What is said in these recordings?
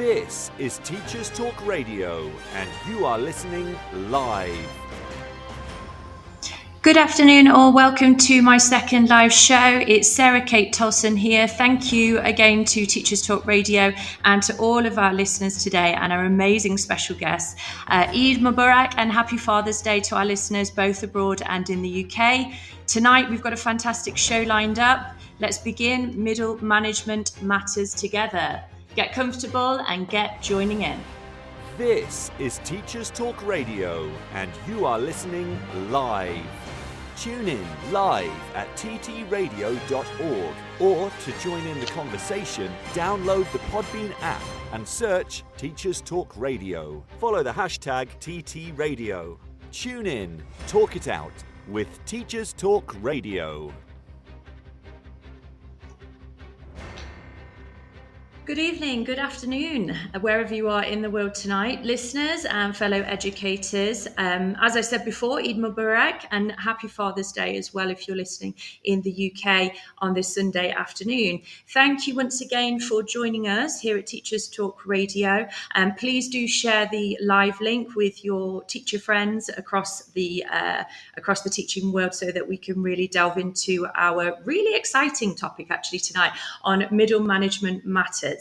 This is Teachers Talk Radio, and you are listening live. Good afternoon, or welcome to my second live show. It's Sarah Kate Towlson here. Thank you again to Teachers Talk Radio and to all of our listeners today and our amazing special guests. Eid Mubarak and Happy Father's Day to our listeners both abroad and in the UK. Tonight we've got a fantastic show lined up. Let's begin Middle Management Matters together. Get comfortable and get joining in. This is Teachers Talk Radio, and you are listening live. Tune in live at ttradio.org, or to join in the conversation, download the Podbean app and search Teachers Talk Radio. Follow the hashtag TTRadio. Tune in, talk it out with Teachers Talk Radio. Good evening, good afternoon, wherever you are in the world tonight, listeners and fellow educators. As I said before, Eid Mubarak and Happy Father's Day as well if you're listening in the UK on this Sunday afternoon. Thank you once again for joining us here at Teachers Talk Radio. Please do share the live link with your teacher friends across the teaching world so that we can really delve into our really exciting topic actually tonight on middle management matters.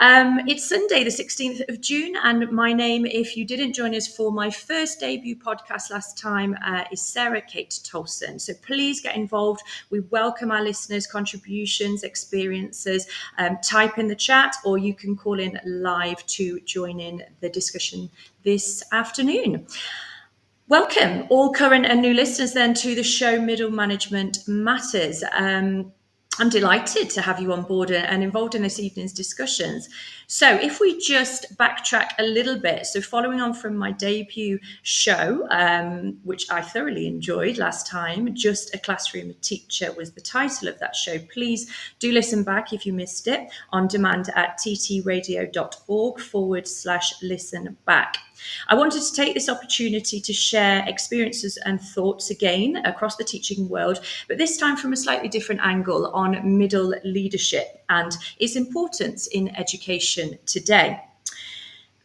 It's Sunday, the 16th of June, and my name, if you didn't join us for my first debut podcast last time, is Sarah Kate Towlson. So please get involved. We welcome our listeners' contributions, experiences. Type in the chat, or you can call in live to join in the discussion this afternoon. Welcome, all current and new listeners, then, to the show Middle Management Matters. I'm delighted to have you on board and involved in this evening's discussions. So if we just backtrack a little bit, so following on from my debut show, which I thoroughly enjoyed last time, Just a Classroom Teacher was the title of that show. Please do listen back if you missed it on demand at ttradio.org/listen back. I wanted to take this opportunity to share experiences and thoughts again across the teaching world, but this time from a slightly different angle on middle leadership and its importance in education today.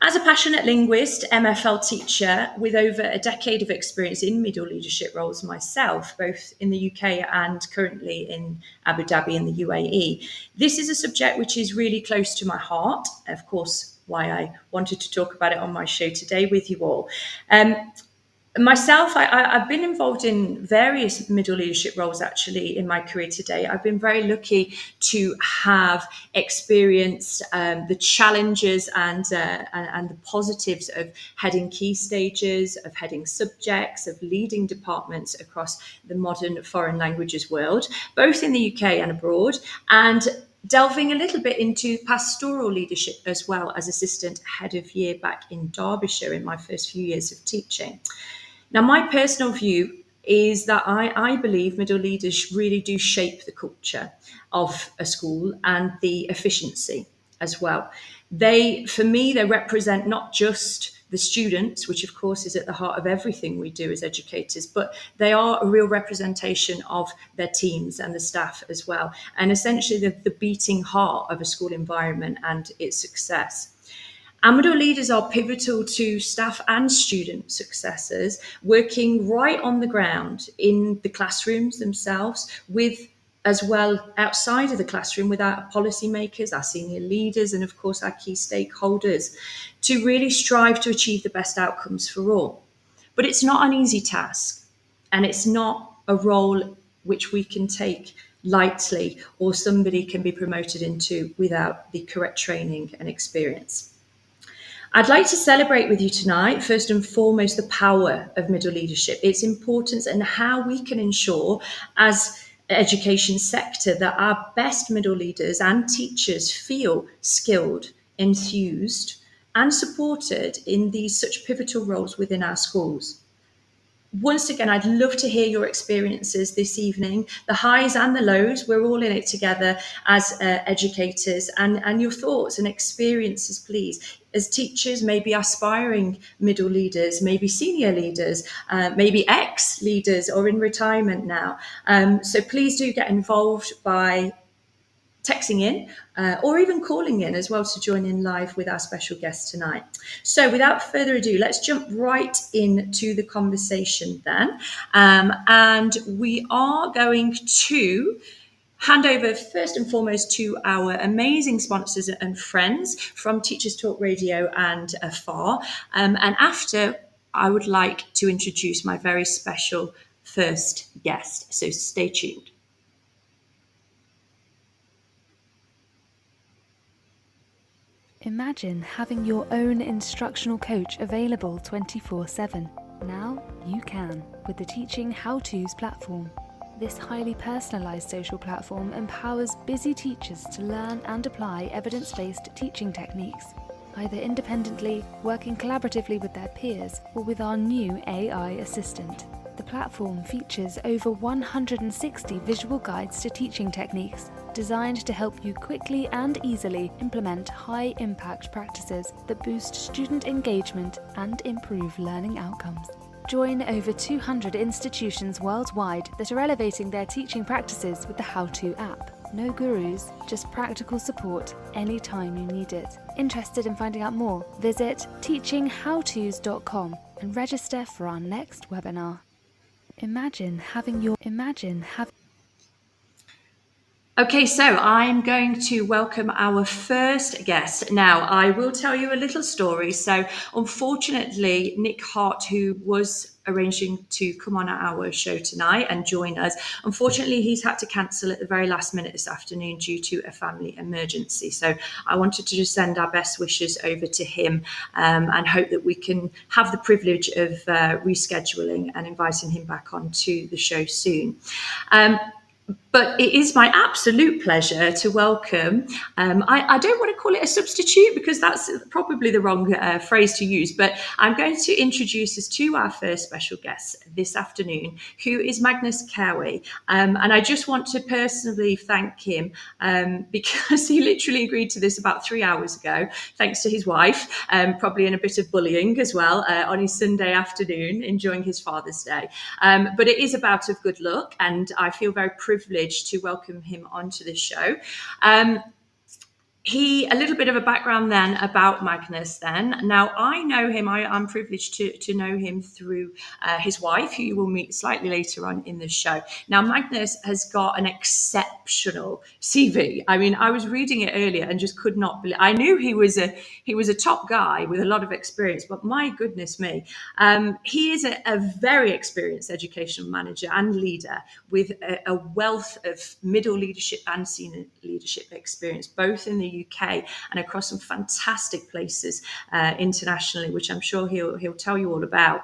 As a passionate linguist, MFL teacher with over a decade of experience in middle leadership roles myself, both in the UK and currently in Abu Dhabi in the UAE, this is a subject which is really close to my heart, of course, why I wanted to talk about it on my show today with you all. Myself, I've been involved in various middle leadership roles actually in my career today. I've been very lucky to have experienced the challenges and the positives of heading key stages, of heading subjects, of leading departments across the modern foreign languages world, both in the UK and abroad, and delving a little bit into pastoral leadership as well as assistant head of year back in Derbyshire in my first few years of teaching. Now, my personal view is that I believe middle leaders really do shape the culture of a school and the efficiency as well. For me, they represent not just the students, which of course is at the heart of everything we do as educators, but they are a real representation of their teams and the staff as well, and essentially the beating heart of a school environment and its success. And middle leaders are pivotal to staff and student successes, working right on the ground in the classrooms themselves, with as well outside of the classroom with our policymakers, our senior leaders, and of course our key stakeholders, to really strive to achieve the best outcomes for all. But it's not an easy task, and it's not a role which we can take lightly or somebody can be promoted into without the correct training and experience. I'd like to celebrate with you tonight, first and foremost, the power of middle leadership, its importance, and how we can ensure as education sector that our best middle leaders and teachers feel skilled, enthused, and supported in these such pivotal roles within our schools. Once again, I'd love to hear your experiences this evening, the highs and the lows. We're all in it together as educators, and your thoughts and experiences, please. As teachers, maybe aspiring middle leaders, maybe senior leaders, maybe ex-leaders or in retirement now. So please do get involved by texting in or even calling in as well to join in live with our special guest tonight. So without further ado, let's jump right into the conversation then. And we are going to hand over first and foremost to our amazing sponsors and friends from Teachers Talk Radio and afar. And after, I would like to introduce my very special first guest. So stay tuned. Imagine having your own instructional coach available 24/7. Now you can with the Teaching How-Tos platform. This highly personalised social platform empowers busy teachers to learn and apply evidence-based teaching techniques, either independently, working collaboratively with their peers, or with our new AI assistant. The platform features over 160 visual guides to teaching techniques, designed to help you quickly and easily implement high-impact practices that boost student engagement and improve learning outcomes. Join over 200 institutions worldwide that are elevating their teaching practices with the How-To app. No gurus, just practical support anytime you need it. Interested in finding out more? Visit teachinghowtos.com and register for our next webinar. Okay, so I'm going to welcome our first guest. Now, I will tell you a little story. So, unfortunately, Nick Hart, who was arranging to come on our show tonight and join us, unfortunately, he's had to cancel at the very last minute this afternoon due to a family emergency. So, I wanted to just send our best wishes over to him and hope that we can have the privilege of rescheduling and inviting him back onto the show soon. But it is my absolute pleasure to welcome, I don't want to call it a substitute because that's probably the wrong phrase to use, but I'm going to introduce us to our first special guest this afternoon, who is Magnus Cowie. And I just want to personally thank him because he literally agreed to this about 3 hours ago, thanks to his wife, probably in a bit of bullying as well, on his Sunday afternoon, enjoying his Father's Day. But it is about of good luck, and I feel very privileged to welcome him onto the show. A little bit of a background then about Magnus then. Now, I know him, I'm privileged to know him through his wife, who you will meet slightly later on in the show. Now, Magnus has got an exceptional CV. I mean, I was reading it earlier and just could not believe. I knew he was a top guy with a lot of experience, but my goodness me, he is a very experienced educational manager and leader with a wealth of middle leadership and senior leadership experience, both in the UK and across some fantastic places internationally, which I'm sure he'll tell you all about.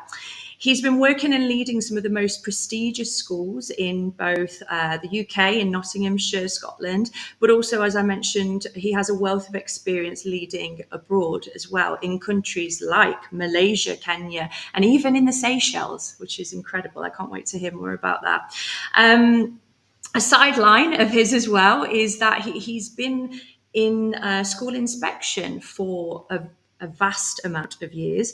He's been working and leading some of the most prestigious schools in both the UK, in Nottinghamshire, Scotland, but also, as I mentioned, he has a wealth of experience leading abroad as well, in countries like Malaysia, Kenya, and even in the Seychelles, which is incredible. I can't wait to hear more about that. A sideline of his as well is that he's been in school inspection for a vast amount of years,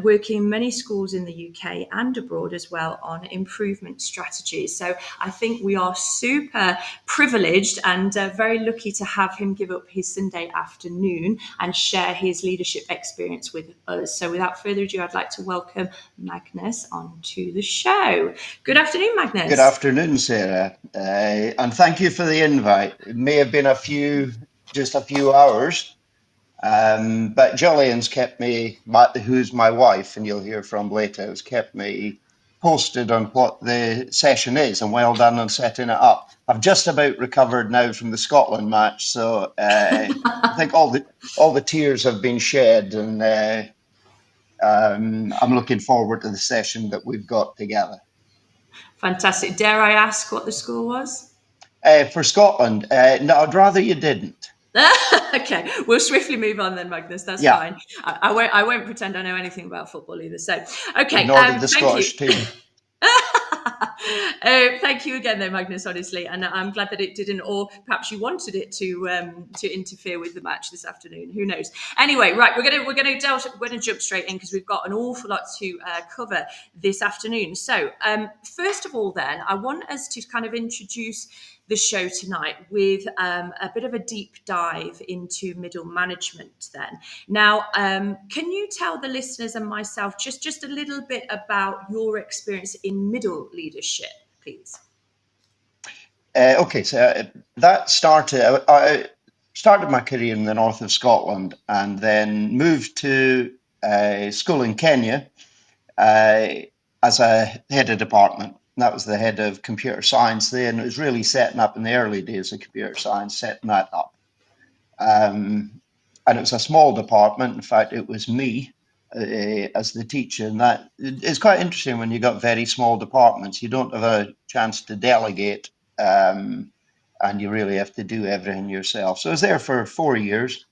working in many schools in the UK and abroad as well on improvement strategies. So I think we are super privileged and very lucky to have him give up his Sunday afternoon and share his leadership experience with us. So without further ado, I'd like to welcome Magnus onto the show. Good afternoon, Magnus. Good afternoon, Sarah. And thank you for the invite. It may have been just a few hours, but Jillian's kept me, who's my wife, and you'll hear from later, has kept me posted on what the session is, and well done on setting it up. I've just about recovered now from the Scotland match, so I think all the tears have been shed, and I'm looking forward to the session that we've got together. Fantastic. Dare I ask what the score was? For Scotland, no, I'd rather you didn't. Okay, we'll swiftly move on then, Magnus. That's fine. I won't pretend I know anything about football either. So, okay. Nor did the Scottish team. Thank you again, though, Magnus. Honestly, and I'm glad that it didn't, or perhaps you wanted it to interfere with the match this afternoon. Who knows? Anyway, right, we're gonna jump straight in because we've got an awful lot to cover this afternoon. So, first of all, then, I want us to kind of introduce the show tonight with a bit of a deep dive into middle management then. Now, can you tell the listeners and myself just a little bit about your experience in middle leadership, please? Okay, so that started. I started my career in the north of Scotland, and then moved to school in Kenya as a head of department. And that was the head of computer science there, and it was really setting up in the early days of computer science, setting that up. And it was a small department. In fact, it was me as the teacher, and that it's quite interesting when you got very small departments. You don't have a chance to delegate, and you really have to do everything yourself. So I was there for 4 years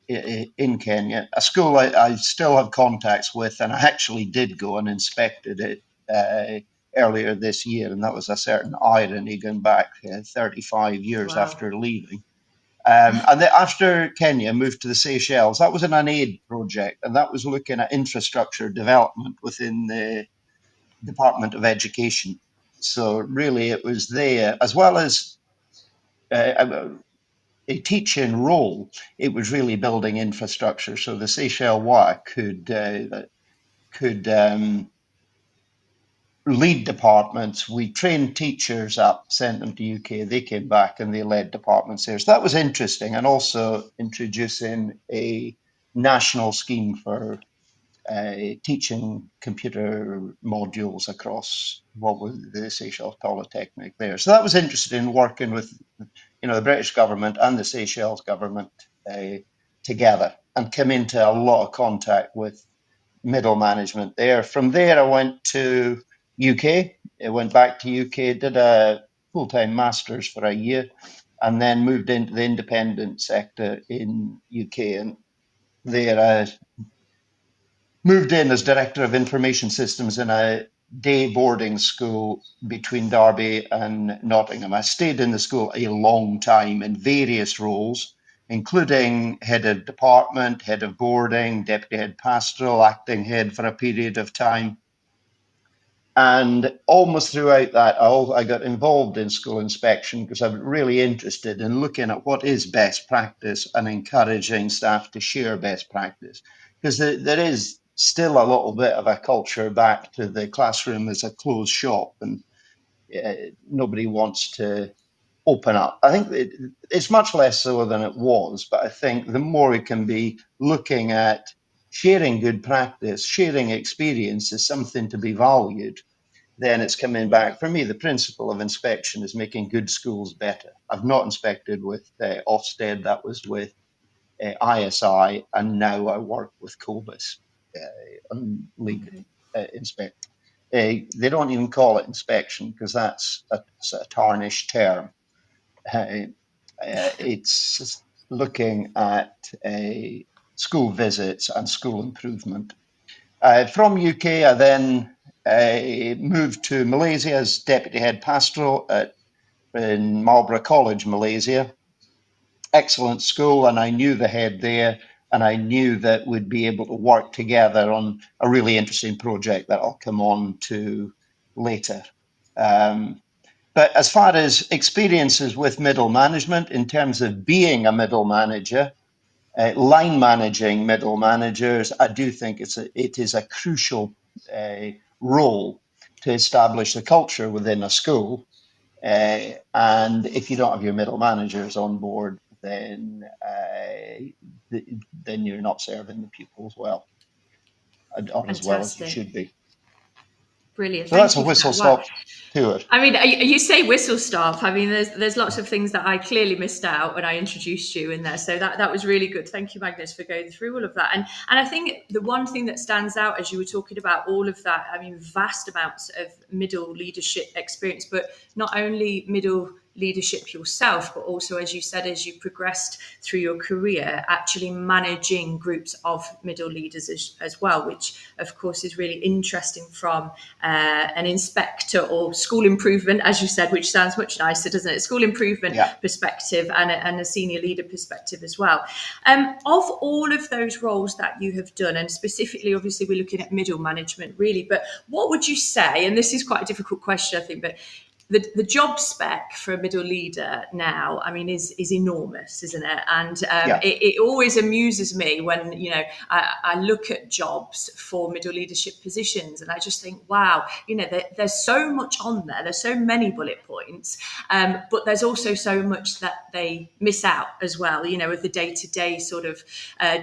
in Kenya, a school I still have contacts with, and I actually did go and inspected it earlier this year, and that was a certain irony going back 35 years Wow. after leaving. And then after Kenya, moved to the Seychelles. That was an aid project, and that was looking at infrastructure development within the Department of Education. So really, it was there, as well as a teaching role, it was really building infrastructure. So the Seychelles WA could lead departments. We trained teachers up, sent them to UK. They came back and they led departments there. So that was interesting, and also introducing a national scheme for teaching computer modules across what was the Seychelles Polytechnic there. So that was interesting, working with the British government and the Seychelles government together, and came into a lot of contact with middle management there. From there, I went to UK. I went back to UK, did a full-time master's for a year, and then moved into the independent sector in UK. And there I moved in as Director of Information Systems in a day boarding school between Derby and Nottingham. I stayed in the school a long time in various roles, including head of department, head of boarding, deputy head pastoral, acting head for a period of time. And almost throughout that, I got involved in school inspection because I'm really interested in looking at what is best practice and encouraging staff to share best practice. Because there is still a little bit of a culture back to the classroom as a closed shop, and nobody wants to open up. I think it's much less so than it was, but I think the more we can be looking at sharing good practice, sharing experience is something to be valued, then it's coming back. For me, the principle of inspection is making good schools better. I've not inspected with Ofsted, that was with ISI, and now I work with Cobus on lead inspect. They don't even call it inspection because that's a tarnished term. It's looking at school visits and school improvement. From UK, I then moved to Malaysia as Deputy Head Pastoral in Marlborough College, Malaysia. Excellent school, and I knew the head there, and I knew that we'd be able to work together on a really interesting project that I'll come on to later. But as far as experiences with middle management, in terms of being a middle manager, line managing middle managers, I do think it is a crucial role to establish the culture within a school. And if you don't have your middle managers on board, then you're not serving the pupils well, or as well as you should be. Brilliant. So that's a whistle-stop tour. I mean, you say whistle-stop. I mean, there's lots of things that I clearly missed out when I introduced you in there. So that was really good. Thank you, Magnus, for going through all of that. And I think the one thing that stands out as you were talking about all of that, I mean, vast amounts of middle leadership experience, but not only middle leadership yourself, but also, as you said, as you progressed through your career, actually managing groups of middle leaders as well, which of course is really interesting from an inspector or school improvement, as you said, which sounds much nicer, doesn't it? School improvement perspective and a senior leader perspective as well. Of all of those roles that you have done, and specifically, obviously, we're looking at middle management really, but what would you say, and this is quite a difficult question, I think, but the job spec for a middle leader now, I mean, is enormous, isn't it? And Yeah. it always amuses me when, you know, I look at jobs for middle leadership positions, and I just think, wow, you know, there's so much on there. There's so many bullet points, but there's also so much that they miss out as well, you know, of the day-to-day sort of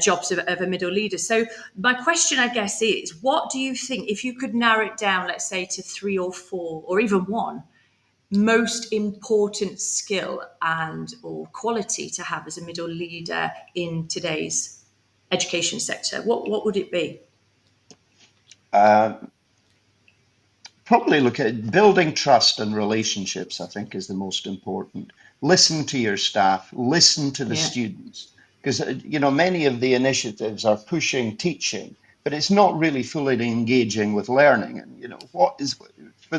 jobs of a middle leader. So my question, I guess, is what do you think, if you could narrow it down, let's say, to 3 or 4 or even 1, most important skill and or quality to have as a middle leader in today's education sector, what would it be? Probably look at building trust and relationships, I think, is the most important. Listen to your staff, listen to the Yeah. students, because, you know, many of the initiatives are pushing teaching, but it's not really fully engaging with learning. And, you know, what is,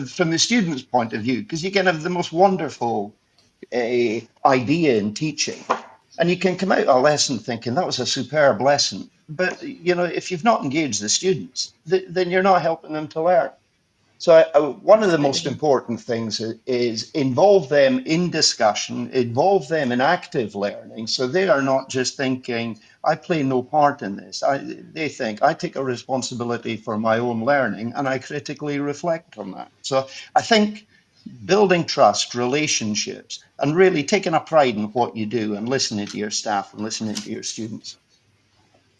from the student's point of view, because you can have the most wonderful idea in teaching, and you can come out of a lesson thinking that was a superb lesson. But, you know, if you've not engaged the students, then you're not helping them to learn. So one of the most Absolutely. important things is involve them in discussion, involve them in active learning. So they are not just thinking, I play no part in this. They think, I take a responsibility for my own learning and I critically reflect on that. So I think building trust, relationships, and really taking a pride in what you do and listening to your staff and listening to your students.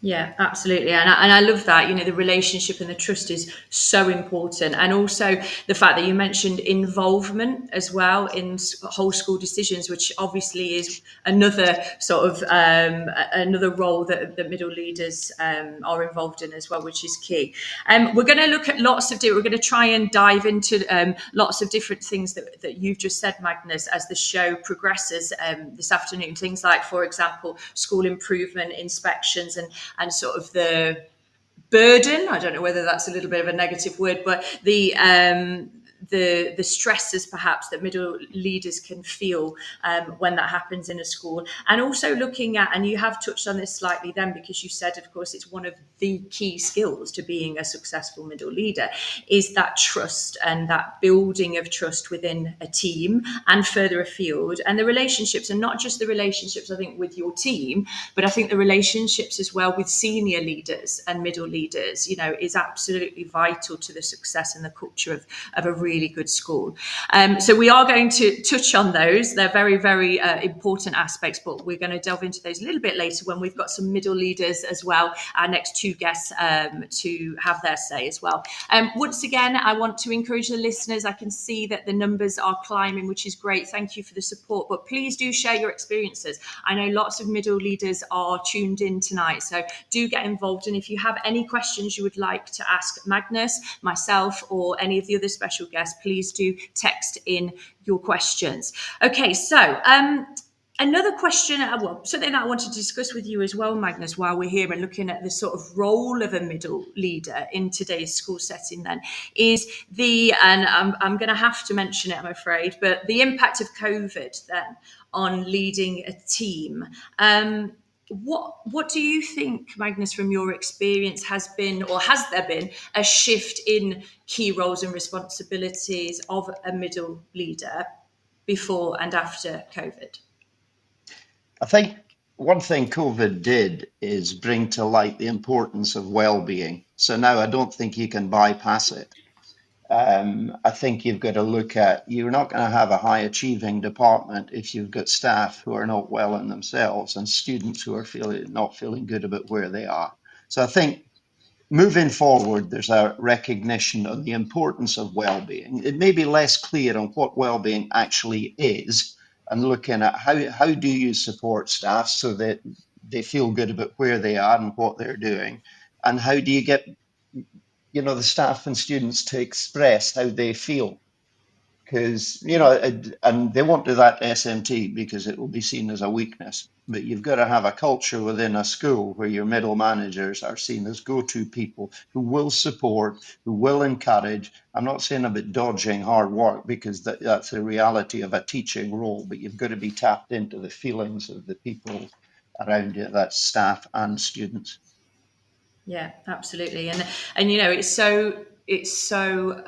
Yeah, absolutely. And I love that, you know, the relationship and the trust is so important. And also the fact that you mentioned involvement as well in whole school decisions, which obviously is another sort of another role that the middle leaders are involved in as well, which is key. We're going to look at we're going to try and dive into lots of different things that you've just said, Magnus, as the show progresses this afternoon. Things like, for example, school improvement, inspections, and sort of the burden. I don't know whether that's a little bit of a negative word, but the stresses perhaps that middle leaders can feel when that happens in a school. And also looking at, and you have touched on this slightly then, because you said, of course, it's one of the key skills to being a successful middle leader, is that trust and that building of trust within a team and further afield, and the relationships, and not just the relationships, I think, with your team, but I think the relationships as well with senior leaders and middle leaders, you know, is absolutely vital to the success and the culture of a really good school. So we are going to touch on those. They're very, very important aspects, but we're going to delve into those a little bit later when we've got some middle leaders as well, our next 2 guests, to have their say as well. Once again, I want to encourage the listeners. I can see that the numbers are climbing, which is great. Thank you for the support, but please do share your experiences. I know lots of middle leaders are tuned in tonight, so do get involved. And if you have any questions you would like to ask Magnus, myself, or any of the other special guests, please do text in your questions. Okay, so another question, something that I wanted to discuss with you as well, Magnus, while we're here and looking at the sort of role of a middle leader in today's school setting, then, is and I'm going to have to mention it, I'm afraid, but the impact of COVID then on leading a team. What do you think, Magnus, from your experience, has there been a shift in key roles and responsibilities of a middle leader before and after COVID? I think one thing COVID did is bring to light the importance of well-being. So now I don't think you can bypass it. I think you've got to look at, you're not going to have a high achieving department if you've got staff who are not well in themselves and students who are not feeling good about where they are. So I think moving forward, there's a recognition of the importance of well-being. It may be less clear on what well-being actually is, and looking at how do you support staff so that they feel good about where they are and what they're doing, and how do you get, you know, the staff and students to express how they feel, because, you know, and they won't do that SMT because it will be seen as a weakness. But you've got to have a culture within a school where your middle managers are seen as go-to people who will support, who will encourage. I'm not saying about dodging hard work, because that's the reality of a teaching role, but you've got to be tapped into the feelings of the people around you, that's staff and students. Yeah, absolutely. And you know, it's so it's so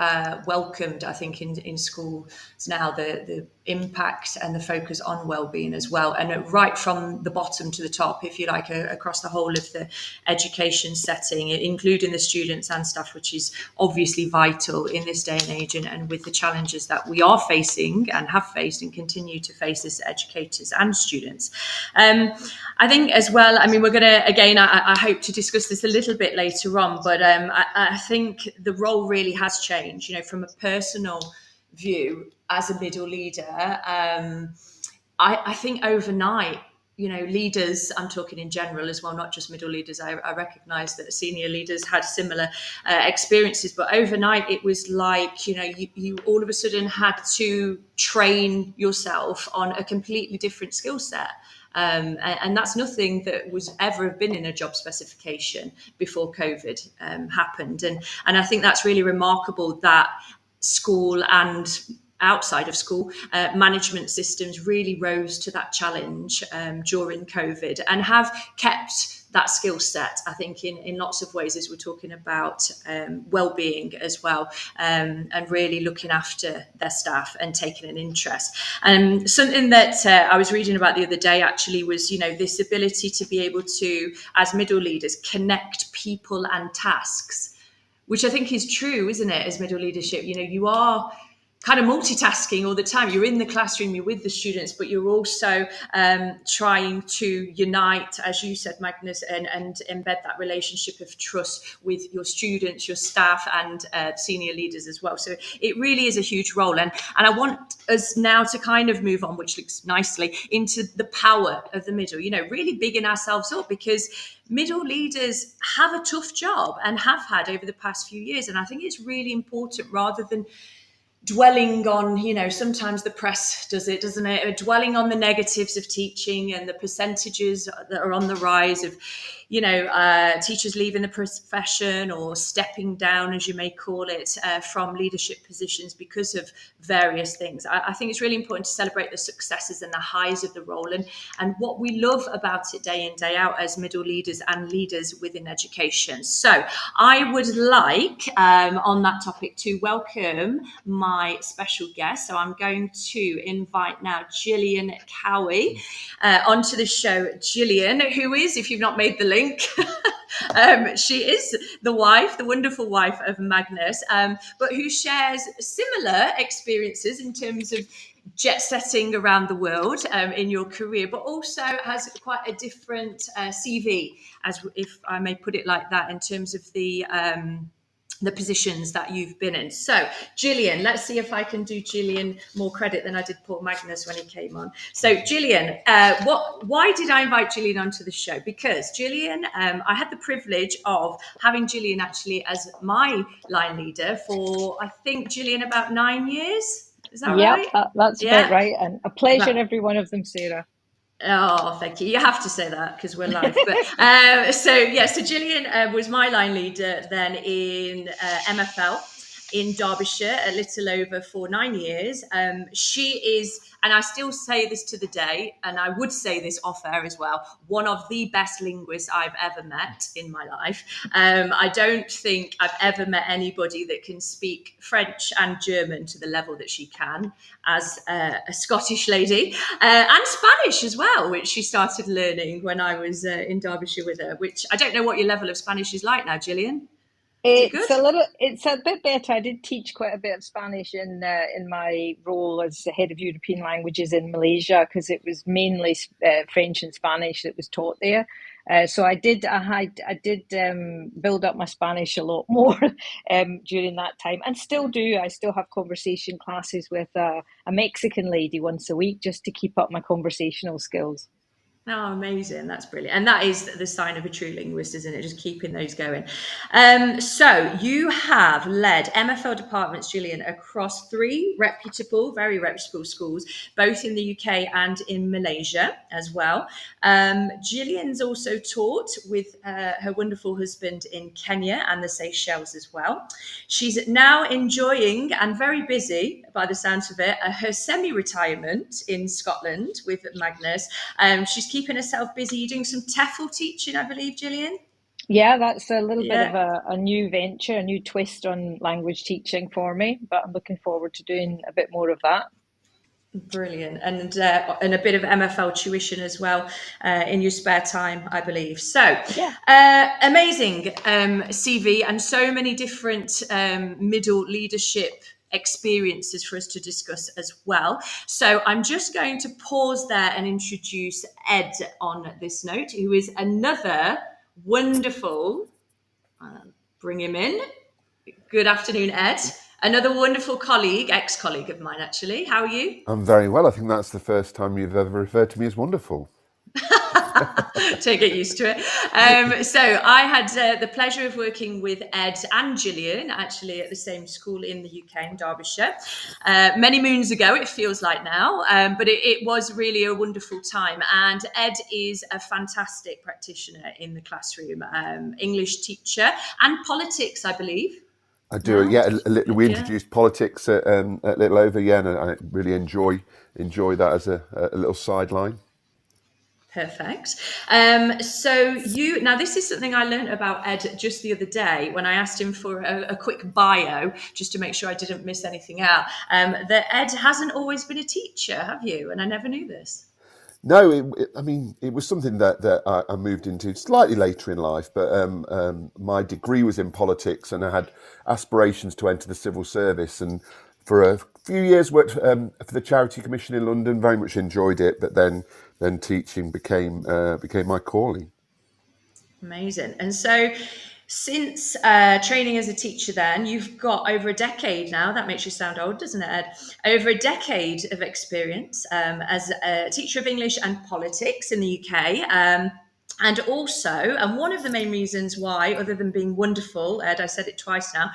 welcomed, I think, in schools now, the impact and the focus on well-being as well, and right from the bottom to the top, if you like, across the whole of the education setting, including the students and staff, which is obviously vital in this day and age, and with the challenges that we are facing and have faced and continue to face as educators and students. I think as well, I mean, we're going to, again, I hope to discuss this a little bit later on, but I think the role really has changed, from a personal view as a middle leader. I think overnight, leaders, I'm talking in general as well, not just middle leaders. I recognise that senior leaders had similar experiences, but overnight it was like, you all of a sudden had to train yourself on a completely different skill set. And that's nothing that was ever been in a job specification before COVID happened. And I think that's really remarkable that school and outside of school management systems really rose to that challenge during COVID and have kept that skill set, I think, in lots of ways, as we're talking about well-being as well, and really looking after their staff and taking an interest. And something that I was reading about the other day actually was, this ability to be able to, as middle leaders, connect people and tasks, which I think is true, isn't it, as middle leadership? You are kind of multitasking all the time. You're in the classroom, you're with the students, but you're also trying to unite, as you said, Magnus, and embed that relationship of trust with your students, your staff, and senior leaders as well. So it really is a huge role. And I want us now to kind of move on, which looks nicely, into the power of the middle, really bigging ourselves up, because middle leaders have a tough job and have had over the past few years. And I think it's really important, rather than dwelling on, sometimes the press does it, doesn't it? Dwelling on the negatives of teaching and the percentages that are on the rise of, teachers leaving the profession or stepping down, as you may call it, from leadership positions because of various things. I think it's really important to celebrate the successes and the highs of the role, and what we love about it day in, day out as middle leaders and leaders within education. So I would like, on that topic, to welcome my special guest. So I'm going to invite now Gillian Cowie onto the show. Gillian, who is, if you've not made the link, she is the wonderful wife of Magnus, but who shares similar experiences in terms of jet setting around the world in your career, but also has quite a different CV, as if I may put it like that, in terms of the positions that you've been in. So Gillian, let's see if I can do Gillian more credit than I did Paul Magnus when he came on. So Gillian, why did I invite Gillian onto the show? Because Gillian, I had the privilege of having Gillian actually as my line leader for, I think, Gillian, about 9 years. Is that right? Yeah, that's about right. And a pleasure, every one of them, Sarah. Oh, thank you. You have to say that because we're live. But so Gillian was my line leader then in MFL in Derbyshire, a little over for 9 years. She is, and I still say this to the day, and I would say this off air as well, one of the best linguists I've ever met in my life. I don't think I've ever met anybody that can speak French and German to the level that she can, as a Scottish lady, and Spanish as well, which she started learning when I was in Derbyshire with her, which I don't know what your level of Spanish is like now, Gillian. It's a bit better. I did teach quite a bit of Spanish in my role as the head of European languages in Malaysia, because it was mainly French and Spanish that was taught there. So I did build up my Spanish a lot more during that time, and still do. I still have conversation classes with a Mexican lady once a week just to keep up my conversational skills. Oh, amazing. That's brilliant. And that is the sign of a true linguist, isn't it? Just keeping those going. So you have led MFL departments, Gillian, across 3 very reputable schools, both in the UK and in Malaysia as well. Gillian's also taught with her wonderful husband in Kenya and the Seychelles as well. She's now enjoying and very busy, by the sounds of it, her semi-retirement in Scotland with Magnus. She's keeping herself busy. You're doing some TEFL teaching, I believe, Gillian? Yeah, that's a little bit of Yeah. a new venture, a new twist on language teaching for me, but I'm looking forward to doing a bit more of that. Brilliant, and a bit of MFL tuition as well in your spare time, I believe. So, Yeah. amazing CV and so many different middle leadership experiences for us to discuss as well. So, I'm just going to pause there and introduce Ed on this note, who is another wonderful. Bring him in. Good afternoon, Ed. Another wonderful colleague, ex-colleague of mine, actually. How are you? I'm very well. I think that's the first time you've ever referred to me as wonderful. Don't get used to it. So I had the pleasure of working with Ed and Gillian actually at the same school in the UK in Derbyshire many moons ago, it feels like now, but it was really a wonderful time. And Ed is a fantastic practitioner in the classroom, English teacher and politics, I believe. I do. Now, Yeah, we yeah. introduced politics at Little Over, yeah, and I really enjoy that as a little sideline. Perfect. So now this is something I learned about Ed just the other day when I asked him for a quick bio, just to make sure I didn't miss anything out. That Ed hasn't always been a teacher, have you? And I never knew this. No, I mean, it was something that I moved into slightly later in life, but my degree was in politics and I had aspirations to enter the civil service. And for a few years worked for the Charity Commission in London, very much enjoyed it, but then teaching became my calling. Amazing. And so since training as a teacher, then you've got over a decade now. That makes you sound old, doesn't it, Ed? Over a decade of experience as a teacher of English and politics in the UK. And also, and one of the main reasons why, other than being wonderful, Ed, I said it twice now,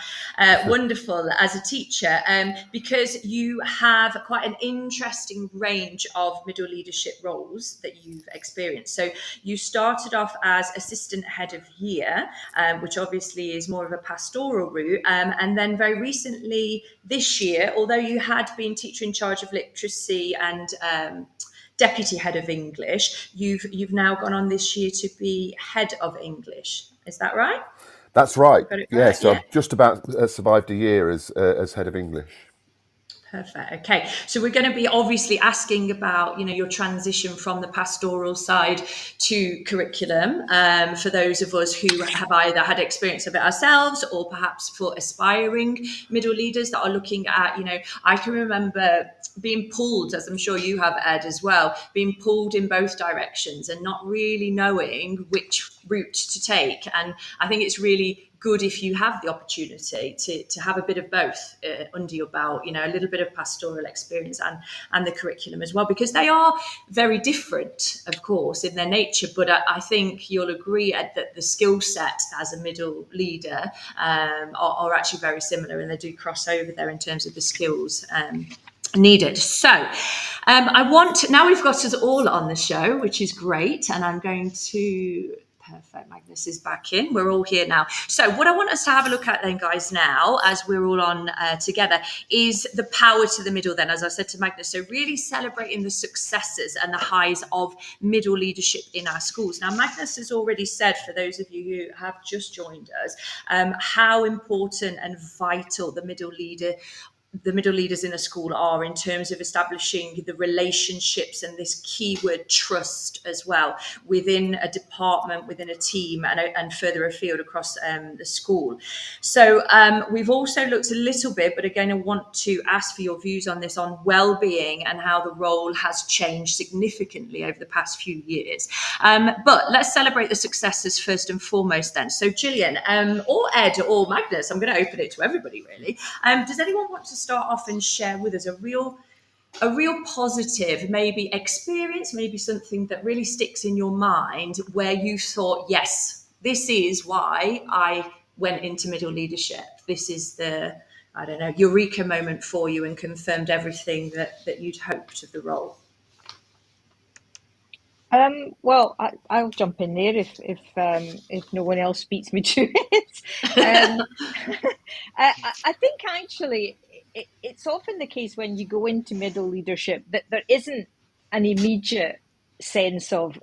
wonderful as a teacher, because you have quite an interesting range of middle leadership roles that you've experienced. So you started off as assistant head of year, which obviously is more of a pastoral route. And then very recently this year, although you had been teacher in charge of literacy and deputy head of English, you've now gone on this year to be head of English. Is that right? That's right. Got it Yeah, right? so Yeah. I've just about survived a year as head of English. Perfect. Okay. So we're going to be obviously asking about, your transition from the pastoral side to curriculum for those of us who have either had experience of it ourselves or perhaps for aspiring middle leaders that are looking at, I can remember being pulled, as I'm sure you have, Ed, as well, being pulled in both directions and not really knowing which route to take. And I think it's really good if you have the opportunity to have a bit of both under your belt, a little bit of pastoral experience and the curriculum as well, because they are very different, of course, in their nature. But I think you'll agree, Ed, that the skill set as a middle leader are actually very similar, and they do cross over there in terms of the skills needed. So now we've got us all on the show, which is great, and I'm going to... Perfect. Magnus is back in. We're all here now. So what I want us to have a look at then, guys, now, as we're all on together, is the power to the middle then, as I said to Magnus. So really celebrating the successes and the highs of middle leadership in our schools. Now, Magnus has already said, for those of you who have just joined us, how important and vital the middle leaders in a school are in terms of establishing the relationships and this keyword trust as well within a department, within a team, and further afield across the school. So we've also looked a little bit, but again, I want to ask for your views on this, on well-being and how the role has changed significantly over the past few years. But let's celebrate the successes first and foremost then. So Gillian, or Ed, or Magnus, I'm going to open it to everybody really. Does anyone want to start off and share with us a real positive, maybe experience, maybe something that really sticks in your mind where you thought, yes, this is why I went into middle leadership. This is the, eureka moment for you and confirmed everything that you'd hoped of the role. Well, I'll jump in there if no one else beats me to it. I think actually it's often the case when you go into middle leadership that there isn't an immediate sense of,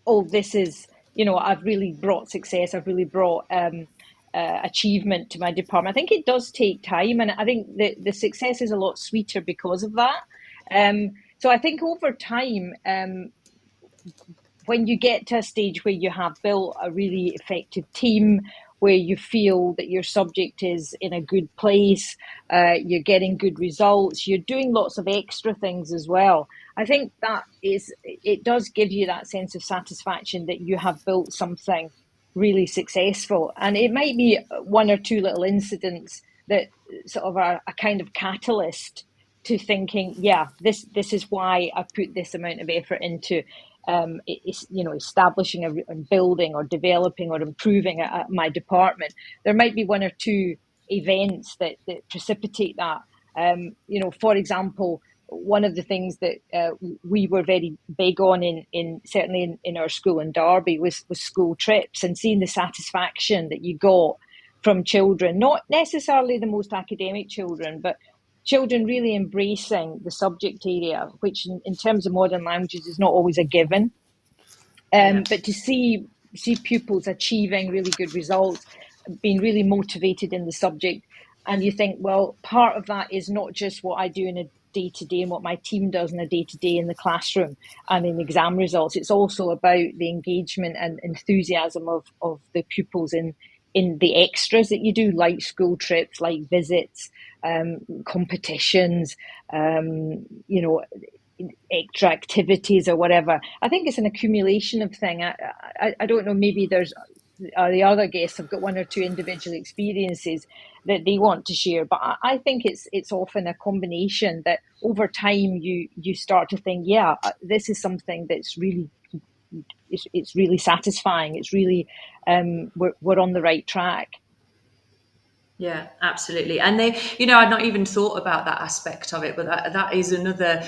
oh, this is I've really brought success. I've really brought achievement to my department. I think it does take time, and I think the success is a lot sweeter because of that. So I think over time, when you get to a stage where you have built a really effective team, where you feel that your subject is in a good place, you're getting good results, you're doing lots of extra things as well. I think it does give you that sense of satisfaction that you have built something really successful. And it might be one or two little incidents that sort of are a kind of catalyst to thinking, yeah, this is why I put this amount of effort into establishing and building or developing or improving my department. There might be one or two events that precipitate that. For example, one of the things that we were very big on certainly in our school in Derby was school trips, and seeing the satisfaction that you got from children, not necessarily the most academic children, but children really embracing the subject area, which in terms of modern languages is not always a given. But to see pupils achieving really good results, being really motivated in the subject, and you think, well, part of that is not just what I do in a day-to-day and what my team does in a day-to-day in the classroom and in exam results. It's also about the engagement and enthusiasm of the pupils in the extras that you do, like school trips, like visits, competitions, extra activities or whatever. I think it's an accumulation of things. I don't know, maybe there's the other guests have got one or two individual experiences that they want to share, but I think it's often a combination that over time you start to think, yeah, this is something that's really it's really satisfying. It's really we're on the right track. Yeah, absolutely. And I'd not even thought about that aspect of it, but that is another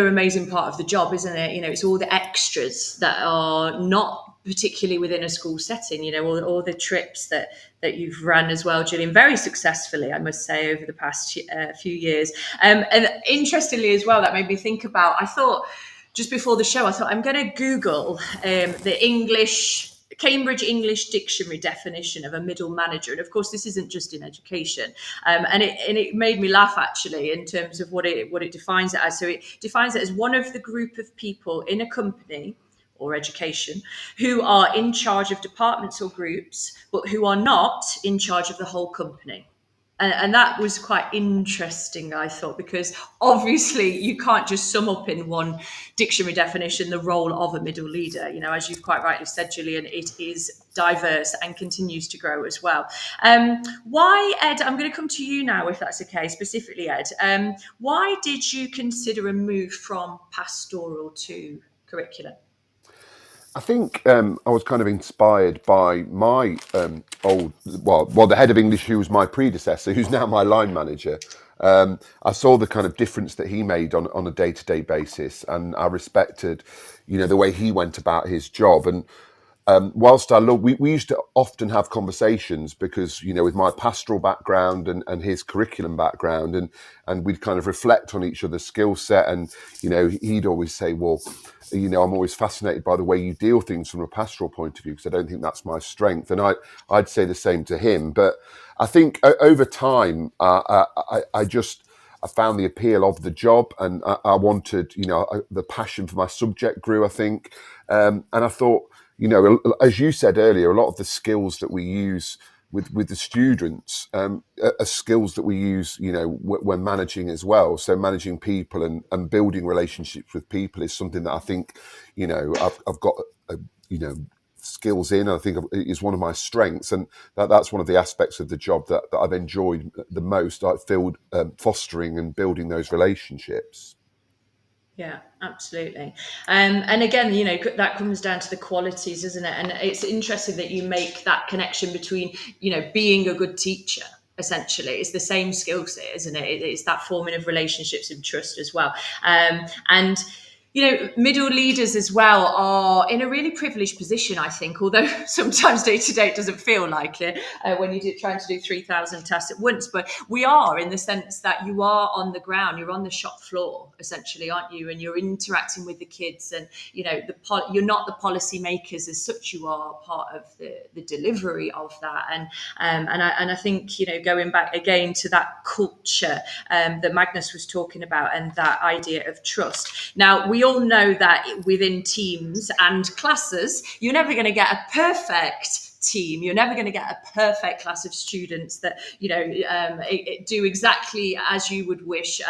amazing part of the job, isn't it? It's all the extras that are not particularly within a school setting, all the trips that you've run as well, Gillian, very successfully, I must say, over the past few years. And interestingly as well, that made me think about, I thought just before the show, I'm going to Google the Cambridge English Dictionary definition of a middle manager. And of course, this isn't just in education. And it made me laugh, actually, in terms of what it defines it as. So it defines it as one of the group of people in a company or education who are in charge of departments or groups, but who are not in charge of the whole company. And that was quite interesting, I thought, because obviously you can't just sum up in one dictionary definition the role of a middle leader. As you've quite rightly said, Gillian, it is diverse and continues to grow as well. Why, Ed, I'm going to come to you now, if that's okay, specifically, Ed. Why did you consider a move from pastoral to curriculum? I think I was kind of inspired by my the head of English, who was my predecessor, who's now my line manager. I saw the kind of difference that he made on a day-to-day basis, and I respected, the way he went about his job. And whilst I love, we used to often have conversations because, with my pastoral background and his curriculum background, and we'd kind of reflect on each other's skill set. And, he'd always say, well, I'm always fascinated by the way you deal things from a pastoral point of view, because I don't think that's my strength. And I'd say the same to him. But I think over time, I found the appeal of the job, and I wanted, the passion for my subject grew, I think. And I thought, as you said earlier, a lot of the skills that we use with the students are skills that we use, when managing as well. So managing people and building relationships with people is something that I think, I've got, skills in. I think is one of my strengths, and that's one of the aspects of the job that I've enjoyed the most. I feel fostering and building those relationships. Yeah, absolutely. And again, that comes down to the qualities, isn't it? And it's interesting that you make that connection between, being a good teacher, essentially. It's the same skill set, isn't it? It's that forming of relationships and trust as well. And Middle leaders as well are in a really privileged position, I think, although sometimes day to day it doesn't feel like it when you're trying to do 3,000 tasks at once. But we are, in the sense that you are on the ground, you're on the shop floor, essentially, aren't you? And you're interacting with the kids, and, you're not the policy makers as such, you are part of the delivery of that. And I think, going back again to that culture that Magnus was talking about, and that idea of trust. Now, we all know that within teams and classes, you're never going to get a perfect team. You're never going to get a perfect class of students that, do exactly as you would wish.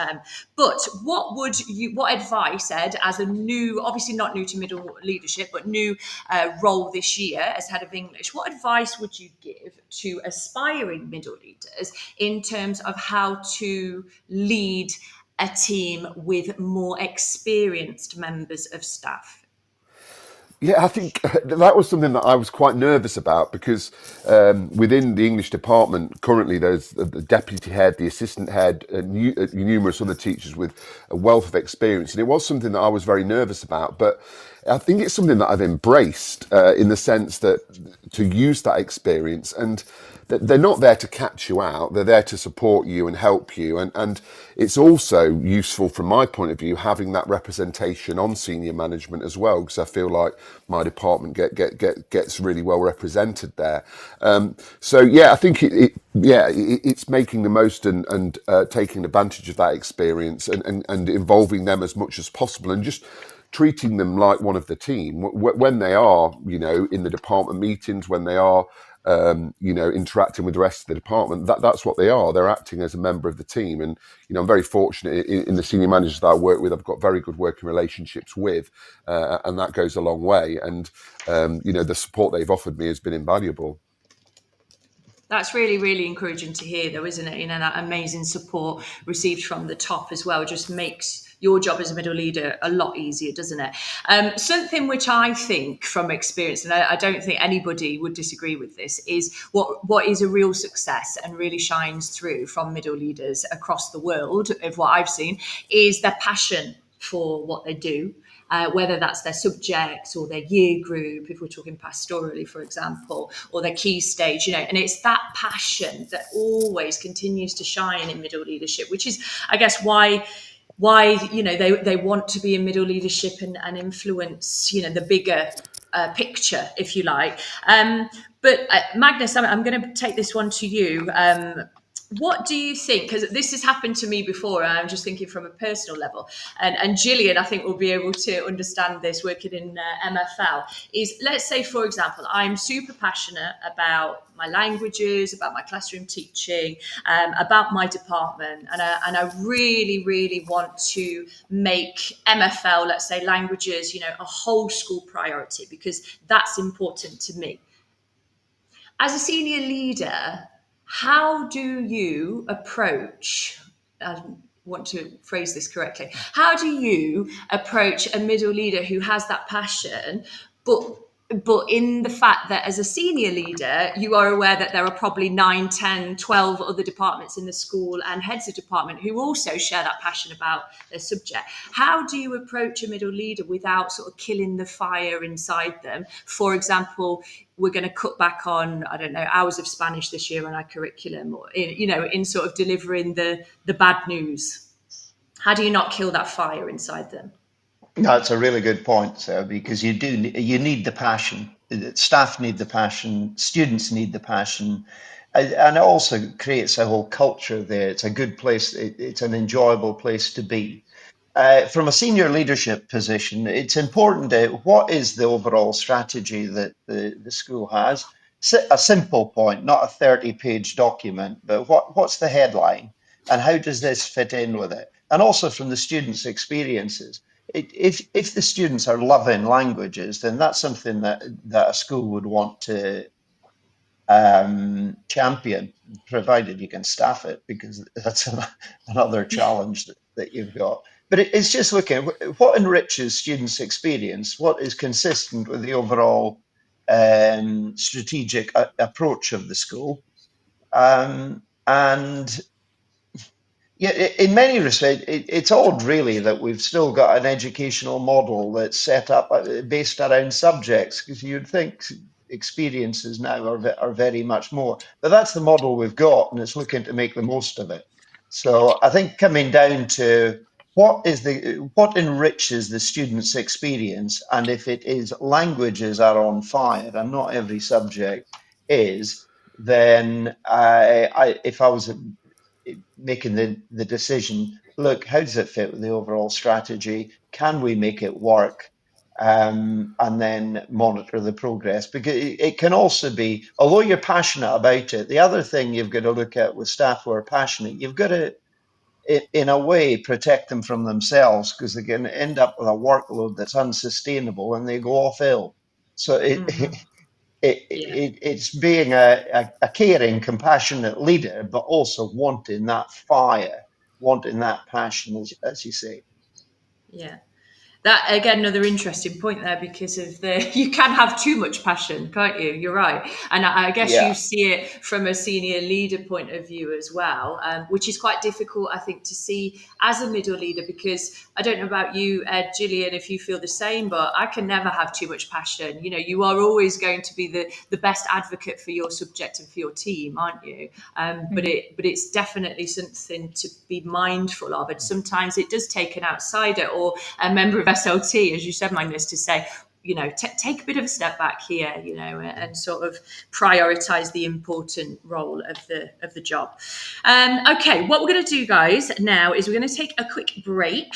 But what advice, Ed, as a new, obviously not new to middle leadership, but new role this year as head of English, what advice would you give to aspiring middle leaders in terms of how to lead a team with more experienced members of staff? Yeah, I think that was something that I was quite nervous about, because within the English department currently there's the deputy head, the assistant head, numerous other teachers with a wealth of experience, and it was something that I was very nervous about. But I think it's something that I've embraced in the sense that to use that experience, and they're not there to catch you out, they're there to support you and help you. And it's also useful from my point of view having that representation on senior management as well, because I feel like my department gets really well represented there. So yeah, I think it's making the most and taking advantage of that experience and involving them as much as possible, and just treating them like one of the team when they are, in the department meetings, when they are, interacting with the rest of the department. That's what they are. They're acting as a member of the team. And, I'm very fortunate in the senior managers that I work with. I've got very good working relationships with, and that goes a long way. And, the support they've offered me has been invaluable. That's really, really encouraging to hear, though, isn't it? That amazing support received from the top as well just makes your job as a middle leader a lot easier, doesn't it? Something which I think from experience, and I don't think anybody would disagree with this, is what is a real success and really shines through from middle leaders across the world, of what I've seen, is their passion for what they do. Whether that's their subjects or their year group, if we're talking pastorally, for example, or their key stage, and it's that passion that always continues to shine in middle leadership, which is, I guess, why they want to be in middle leadership and influence, the bigger picture, if you like. But Magnus, I'm going to take this one to you. What do you think? Because this has happened to me before, and I'm just thinking from a personal level. And Gillian, I think, will be able to understand this working in MFL. Is, let's say, for example, I'm super passionate about my languages, about my classroom teaching, about my department, and I really, really want to make MFL, let's say, languages, a whole school priority, because that's important to me. As a senior leader, how do you approach, I want to phrase this correctly, how do you approach a middle leader who has that passion, but in the fact that as a senior leader, you are aware that there are probably 9, 10, 12 other departments in the school and heads of department who also share that passion about their subject? How do you approach a middle leader without sort of killing the fire inside them? For example, we're going to cut back on, I don't know, hours of Spanish this year on our curriculum, or, in sort of delivering the bad news. How do you not kill that fire inside them? That's a really good point, Sarah, because you need the passion. Staff need the passion, students need the passion, and it also creates a whole culture there. It's a good place. It's an enjoyable place to be. From a senior leadership position, it's important what is the overall strategy that the school has. A simple point, not a 30-page document, but what's the headline, and how does this fit in with it? And also from the students' experiences. If the students are loving languages, then that's something that a school would want to champion, provided you can staff it, because that's another challenge that you've got. But it's just looking at what enriches students' experience, what is consistent with the overall strategic approach of the school, and Yeah, in many respects, it's odd, really, that we've still got an educational model that's set up based around subjects, because you'd think experiences now are very much more. But that's the model we've got, and it's looking to make the most of it. So I think coming down to what enriches the student's experience, and if it is languages are on fire, and not every subject is, then if I was making the decision, look, how does it fit with the overall strategy? Can we make it work? And then monitor the progress, because it can also be, although you're passionate about it, the other thing you've got to look at with staff who are passionate, you've got to, in a way, protect them from themselves, because they can end up with a workload that's unsustainable and they go off ill. So it's being a caring, compassionate leader, but also wanting that fire, wanting that passion, as you say. Yeah. That, again, another interesting point there, because of you can have too much passion, can't you? You're right. And I guess you Yeah. see it from a senior leader point of view as well, which is quite difficult, I think, to see as a middle leader, because I don't know about you, Gillian, if you feel the same, but I can never have too much passion. You know, you are always going to be the best advocate for your subject and for your team, aren't you? But it's definitely something to be mindful of. And sometimes it does take an outsider or a member of SLT, as you said, Magnus, to say, you know, take a bit of a step back here, you know, and sort of prioritize the important role of the job. Okay, what we're going to do, guys, now is we're going to take a quick break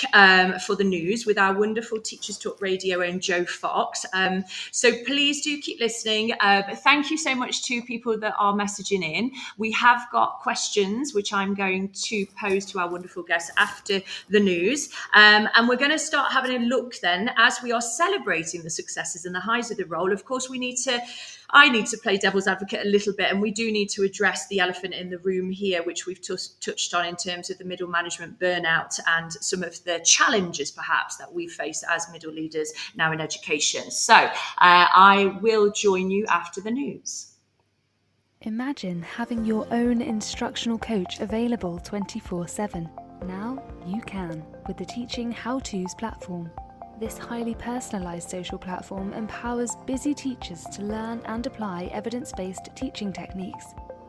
for the news with our wonderful Teachers Talk Radio own Joe Fox. So please do keep listening. Thank you so much to people that are messaging in. We have got questions which I'm going to pose to our wonderful guests after the news, and we're going to start having a look then, as we are celebrating the successes and the highs of the role. Of course, I need to play devil's advocate a little bit, and we do need to address the elephant in the room here, which we've touched on in terms of the middle management burnout and some of the challenges perhaps that we face as middle leaders now in education. So I will join you after the news. Imagine having your own instructional coach available 24/7. Now you can with the Teaching How-Tos platform. This highly personalised social platform empowers busy teachers to learn and apply evidence-based teaching techniques,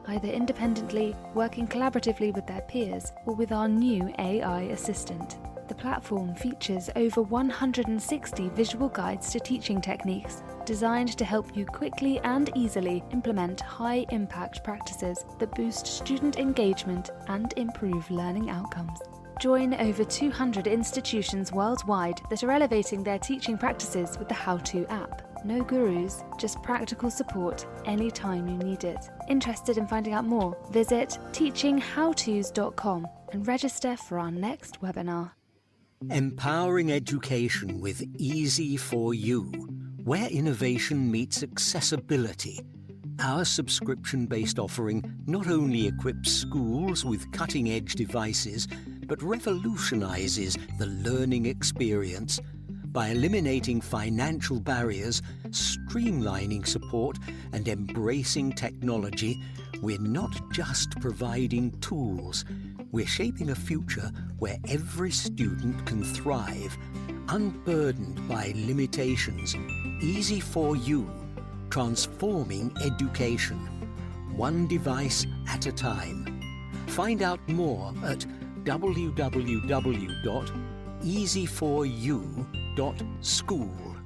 either independently, working collaboratively with their peers, or with our new AI assistant. The platform features over 160 visual guides to teaching techniques, designed to help you quickly and easily implement high-impact practices that boost student engagement and improve learning outcomes. Join over 200 institutions worldwide that are elevating their teaching practices with the How-To app. No gurus, just practical support anytime you need it. Interested in finding out more? Visit teachinghowtos.com and register for our next webinar. Empowering education with Easy for You, where innovation meets accessibility. Our subscription-based offering not only equips schools with cutting-edge devices, but revolutionizes the learning experience by eliminating financial barriers, streamlining support, and embracing technology. We're not just providing tools, we're shaping a future where every student can thrive, unburdened by limitations. Easy for You, transforming education, one device at a time. Find out more at www.easyforyou.school.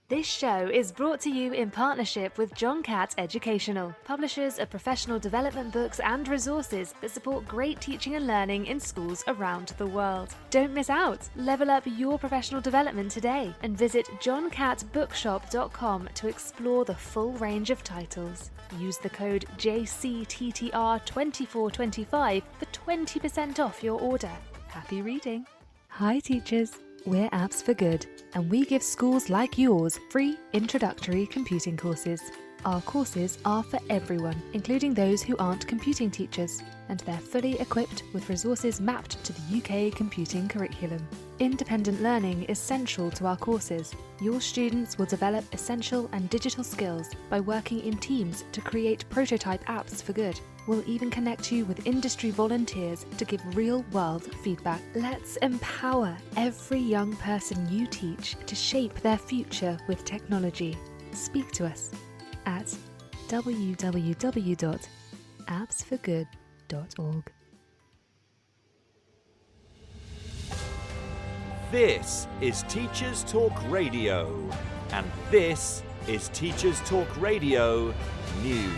This show is brought to you in partnership with John Catt Educational, publishers of professional development books and resources that support great teaching and learning in schools around the world. Don't miss out. Level up your professional development today and visit johncattbookshop.com to explore the full range of titles. Use the code JCTTR2425 for 20% off your order. Happy reading. Hi teachers. We're Apps for Good, and we give schools like yours free introductory computing courses. Our courses are for everyone, including those who aren't computing teachers, and they're fully equipped with resources mapped to the UK computing curriculum. Independent learning is central to our courses. Your students will develop essential and digital skills by working in teams to create prototype apps for good. We'll even connect you with industry volunteers to give real-world feedback. Let's empower every young person you teach to shape their future with technology. Speak to us at www.appsforgood.org. This is Teachers Talk Radio, and this is Teachers Talk Radio News.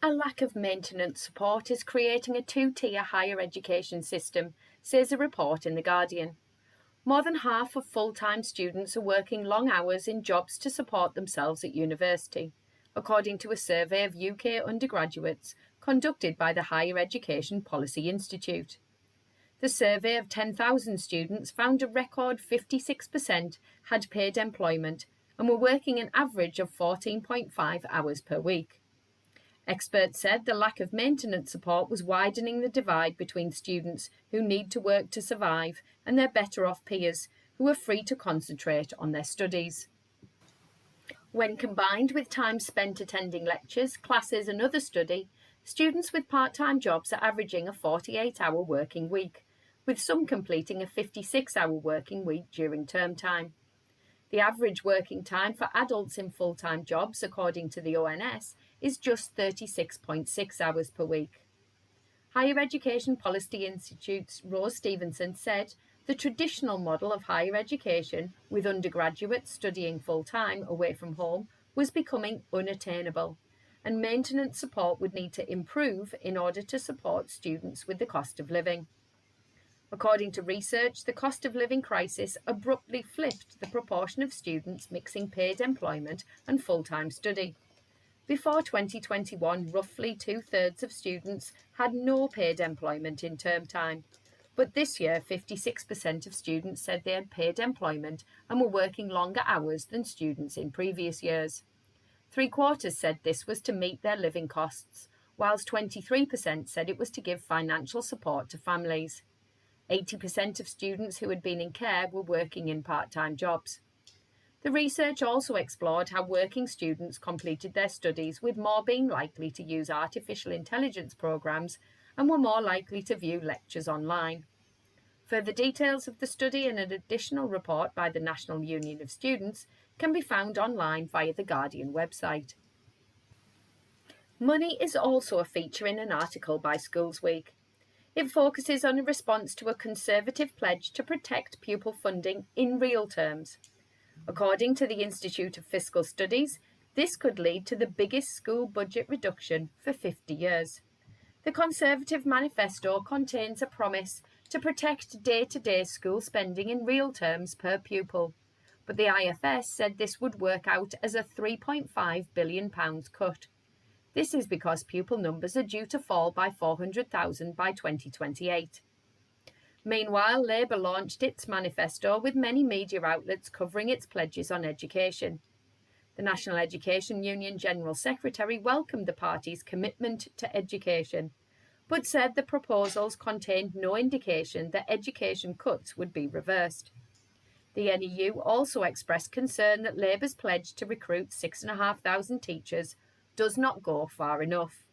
A lack of maintenance support is creating a two-tier higher education system, says a report in The Guardian. More than half of full-time students are working long hours in jobs to support themselves at university, according to a survey of UK undergraduates conducted by the Higher Education Policy Institute. The survey of 10,000 students found a record 56% had paid employment and were working an average of 14.5 hours per week. Experts said the lack of maintenance support was widening the divide between students who need to work to survive and their better-off peers who are free to concentrate on their studies. When combined with time spent attending lectures, classes and other study, students with part-time jobs are averaging a 48-hour working week, with some completing a 56-hour working week during term time. The average working time for adults in full-time jobs, according to the ONS, is just 36.6 hours per week. Higher Education Policy Institute's Rose Stevenson said the traditional model of higher education, with undergraduates studying full-time away from home, was becoming unattainable, and maintenance support would need to improve in order to support students with the cost of living. According to research, the cost of living crisis abruptly flipped the proportion of students mixing paid employment and full-time study. Before 2021, roughly two-thirds of students had no paid employment in term time. But this year, 56% of students said they had paid employment and were working longer hours than students in previous years. Three-quarters said this was to meet their living costs, whilst 23% said it was to give financial support to families. 80% of students who had been in care were working in part-time jobs. The research also explored how working students completed their studies, with more being likely to use artificial intelligence programs and were more likely to view lectures online. Further details of the study and an additional report by the National Union of Students can be found online via the Guardian website. Money is also a feature in an article by Schools Week. It focuses on a response to a Conservative pledge to protect pupil funding in real terms. According to the Institute of Fiscal Studies, this could lead to the biggest school budget reduction for 50 years. The Conservative manifesto contains a promise to protect day-to-day school spending in real terms per pupil, but the IFS said this would work out as a £3.5 billion cut. This is because pupil numbers are due to fall by 400,000 by 2028. Meanwhile, Labour launched its manifesto with many media outlets covering its pledges on education. The National Education Union General Secretary welcomed the party's commitment to education, but said the proposals contained no indication that education cuts would be reversed. The NEU also expressed concern that Labour's pledge to recruit 6,500 teachers does not go far enough.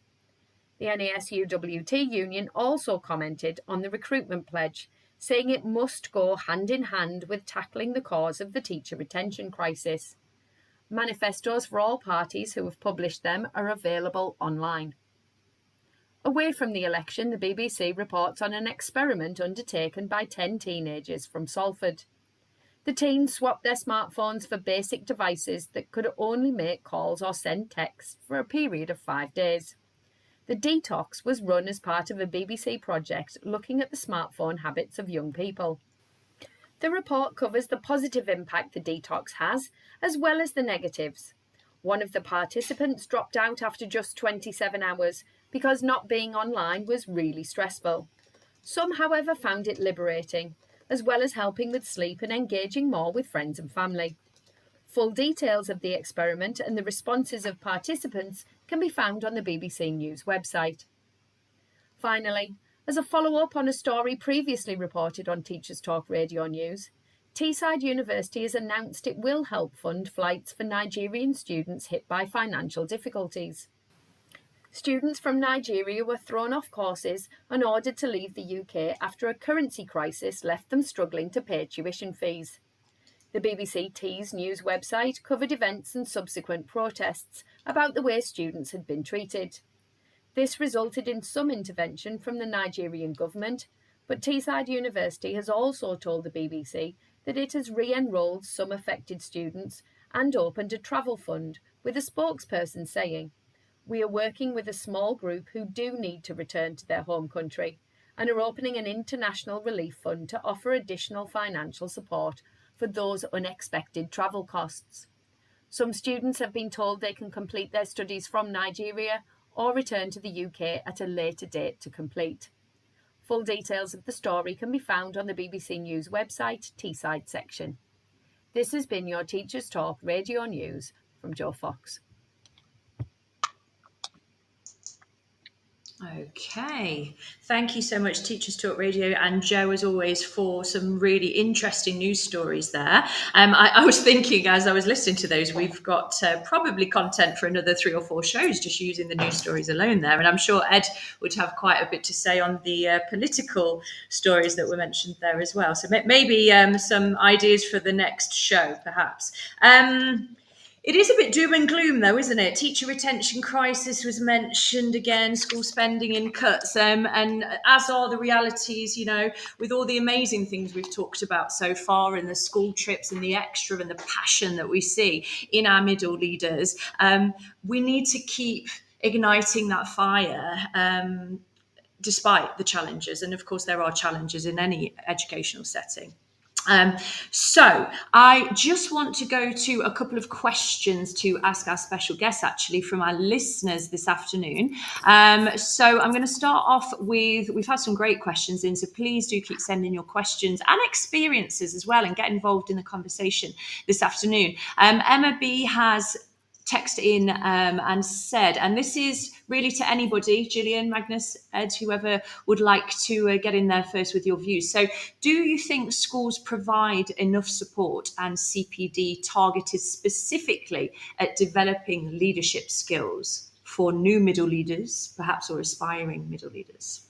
The NASUWT union also commented on the recruitment pledge, saying it must go hand in hand with tackling the cause of the teacher retention crisis. Manifestos for all parties who have published them are available online. Away from the election, the BBC reports on an experiment undertaken by 10 teenagers from Salford. The teens swapped their smartphones for basic devices that could only make calls or send texts for a period of 5 days. The detox was run as part of a BBC project looking at the smartphone habits of young people. The report covers the positive impact the detox has, as well as the negatives. One of the participants dropped out after just 27 hours because not being online was really stressful. Some, however, found it liberating, as well as helping with sleep and engaging more with friends and family. Full details of the experiment and the responses of participants can be found on the BBC News website. Finally, as a follow-up on a story previously reported on Teachers Talk Radio News, Teesside University has announced it will help fund flights for Nigerian students hit by financial difficulties. Students from Nigeria were thrown off courses and ordered to leave the UK after a currency crisis left them struggling to pay tuition fees. The BBC Tees news website covered events and subsequent protests about the way students had been treated. This resulted in some intervention from the Nigerian government, but Teesside University has also told the BBC that it has re-enrolled some affected students and opened a travel fund, with a spokesperson saying, "We are working with a small group who do need to return to their home country and are opening an international relief fund to offer additional financial support for those unexpected travel costs." Some students have been told they can complete their studies from Nigeria or return to the UK at a later date to complete. Full details of the story can be found on the BBC News website, Teesside section. This has been your Teachers Talk Radio News from Joe Fox. Okay, thank you so much, Teachers Talk Radio, and Joe, as always, for some really interesting news stories there. I was thinking as I was listening to those, we've got probably content for another 3 or 4 shows just using the news stories alone there, and I'm sure Ed would have quite a bit to say on the political stories that were mentioned there as well. So maybe some ideas for the next show, perhaps. It is a bit doom and gloom, though, isn't it? Teacher retention crisis was mentioned again, school spending in cuts, and as are the realities, you know, with all the amazing things we've talked about so far, and the school trips and the extra and the passion that we see in our middle leaders. We need to keep igniting that fire, despite the challenges. And of course, there are challenges in any educational setting. So I just want to go to a couple of questions to ask our special guests, actually, from our listeners this afternoon. So I'm going to start off with, we've had some great questions in, so please do keep sending your questions and experiences as well, and get involved in the conversation this afternoon. Emma B has texted in and said, and this is really to anybody, Gillian, Magnus, Ed, whoever would like to get in there first with your views. So do you think schools provide enough support and CPD targeted specifically at developing leadership skills for new middle leaders, perhaps, or aspiring middle leaders?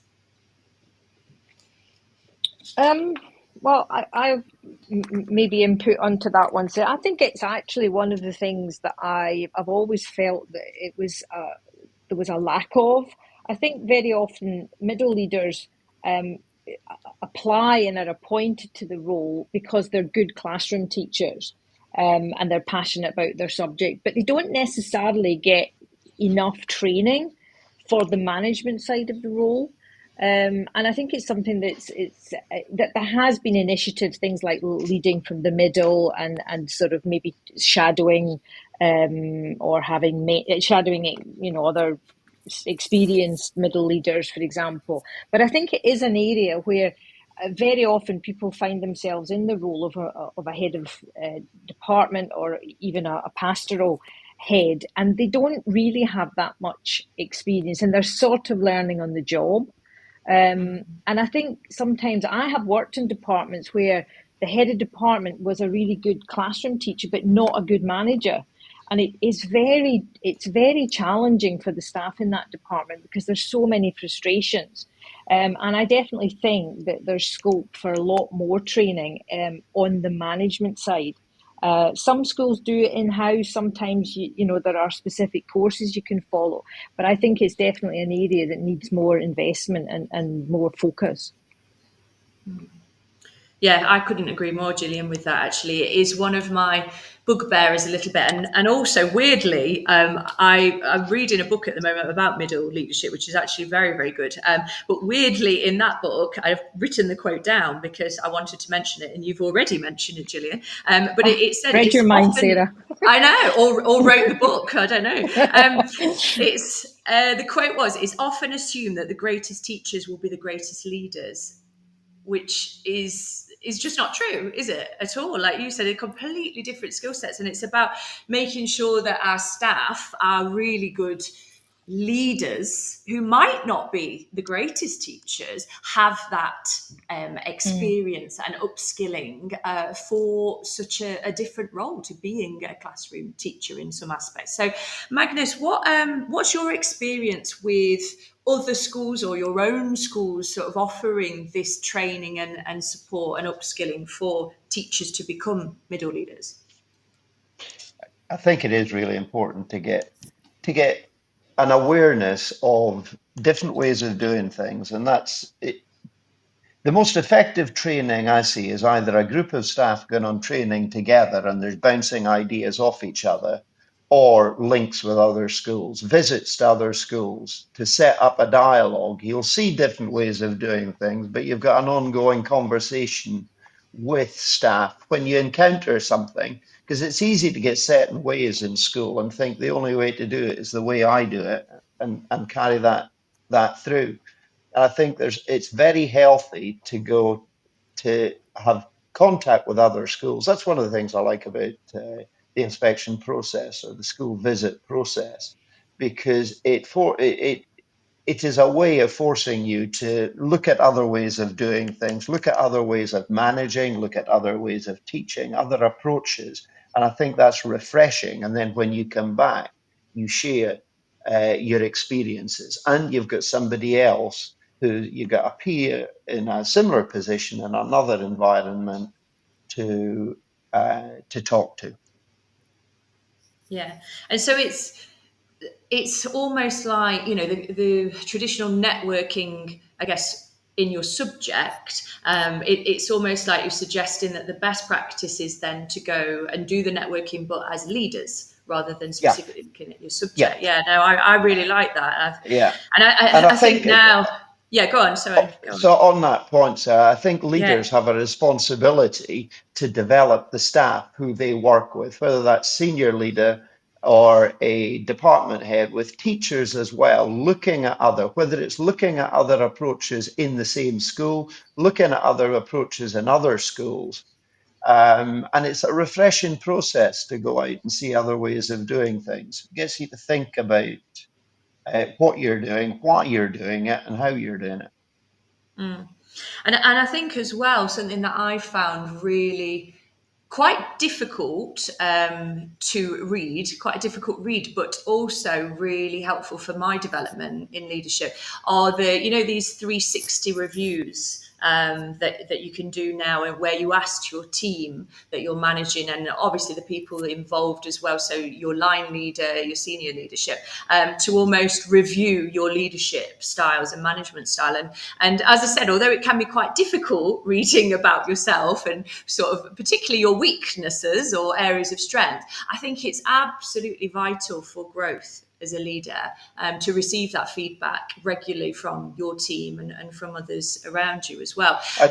Well, I maybe input onto that one. So I think it's actually one of the things that I've always felt that it was there was a lack of. I think very often middle leaders apply and are appointed to the role because they're good classroom teachers and they're passionate about their subject, but they don't necessarily get enough training for the management side of the role. And I think it's something that there has been initiatives, things like leading from the middle and sort of maybe shadowing or having shadowing, you know, other experienced middle leaders, for example. But I think it is an area where very often people find themselves in the role of a head of department or even a pastoral head, and they don't really have that much experience, and they're sort of learning on the job. And I think sometimes I have worked in departments where the head of department was a really good classroom teacher, but not a good manager. And it's very challenging for the staff in that department because there's so many frustrations. And I definitely think that there's scope for a lot more training on the management side. Some schools do it in-house. Sometimes, you know, there are specific courses you can follow. But I think it's definitely an area that needs more investment and more focus. Yeah, I couldn't agree more, Gillian, with that, actually. It is one of my bugbears a little bit. And also, weirdly, I'm reading a book at the moment about middle leadership, which is actually very, very good. But weirdly, in that book, I've written the quote down because I wanted to mention it, and you've already mentioned it, Gillian. But it said... Read your mind, Sarah. I know, or wrote the book, I don't know. The quote was, "It's often assumed that the greatest teachers will be the greatest leaders," which is just not true, is it, at all? Like you said, they're completely different skill sets, and it's about making sure that our staff are really good leaders who might not be the greatest teachers have that experience and upskilling for such a different role to being a classroom teacher in some aspects. So, Magnus, what's your experience with other schools or your own schools sort of offering this training and support and upskilling for teachers to become middle leaders? I think it is really important to get an awareness of different ways of doing things, and that's it. The most effective training I see is either a group of staff going on training together and there's bouncing ideas off each other, or links with other schools, visits to other schools to set up a dialogue. You'll see different ways of doing things, but you've got an ongoing conversation with staff when you encounter something, because it's easy to get set in ways in school and think the only way to do it is the way I do it, and carry that through. I think it's very healthy to go to have contact with other schools. That's one of the things I like about the inspection process or the school visit process, because it is a way of forcing you to look at other ways of doing things, look at other ways of managing, look at other ways of teaching, other approaches. And I think that's refreshing. And then when you come back, you share your experiences, and you've got somebody else who you've got a peer in a similar position in another environment to talk to. Yeah, and so it's almost like, you know, the traditional networking, I guess, in your subject. It's almost like you're suggesting that the best practice is then to go and do the networking, but as leaders rather than specifically looking at your subject. Yeah, no, I really like that. And I think now. Yeah, go on. Sorry. Go on. So on that point, Sarah, I think leaders have a responsibility to develop the staff who they work with, whether that's senior leader or a department head, with teachers as well, looking at whether it's looking at other approaches in the same school, looking at other approaches in other schools. And it's a refreshing process to go out and see other ways of doing things. It gets you to think about what you're doing, why you're doing it, and how you're doing it. And I think as well, something that I found really quite difficult to read, quite a difficult read, but also really helpful for my development in leadership, are these 360 reviews that you can do now, and where you ask your team that you're managing, and obviously the people involved as well, so your line leader, your senior leadership, to almost review your leadership styles and management style. And as I said, although it can be quite difficult reading about yourself and sort of particularly your weaknesses or areas of strength, I think it's absolutely vital for growth as a leader to receive that feedback regularly from your team and from others around you as well. On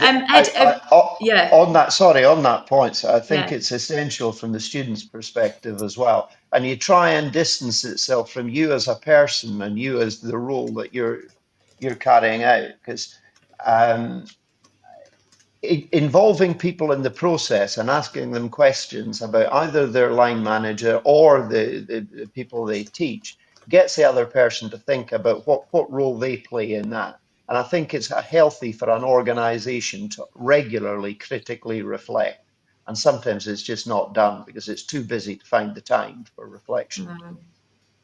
that point, I think it's essential from the student's perspective as well. And you try and distance itself from you as a person and you as the role that you're carrying out, because involving people in the process and asking them questions about either their line manager or the people they teach gets the other person to think about what role they play in that. And I think it's healthy for an organization to regularly critically reflect. And sometimes it's just not done because it's too busy to find the time for reflection. Mm-hmm.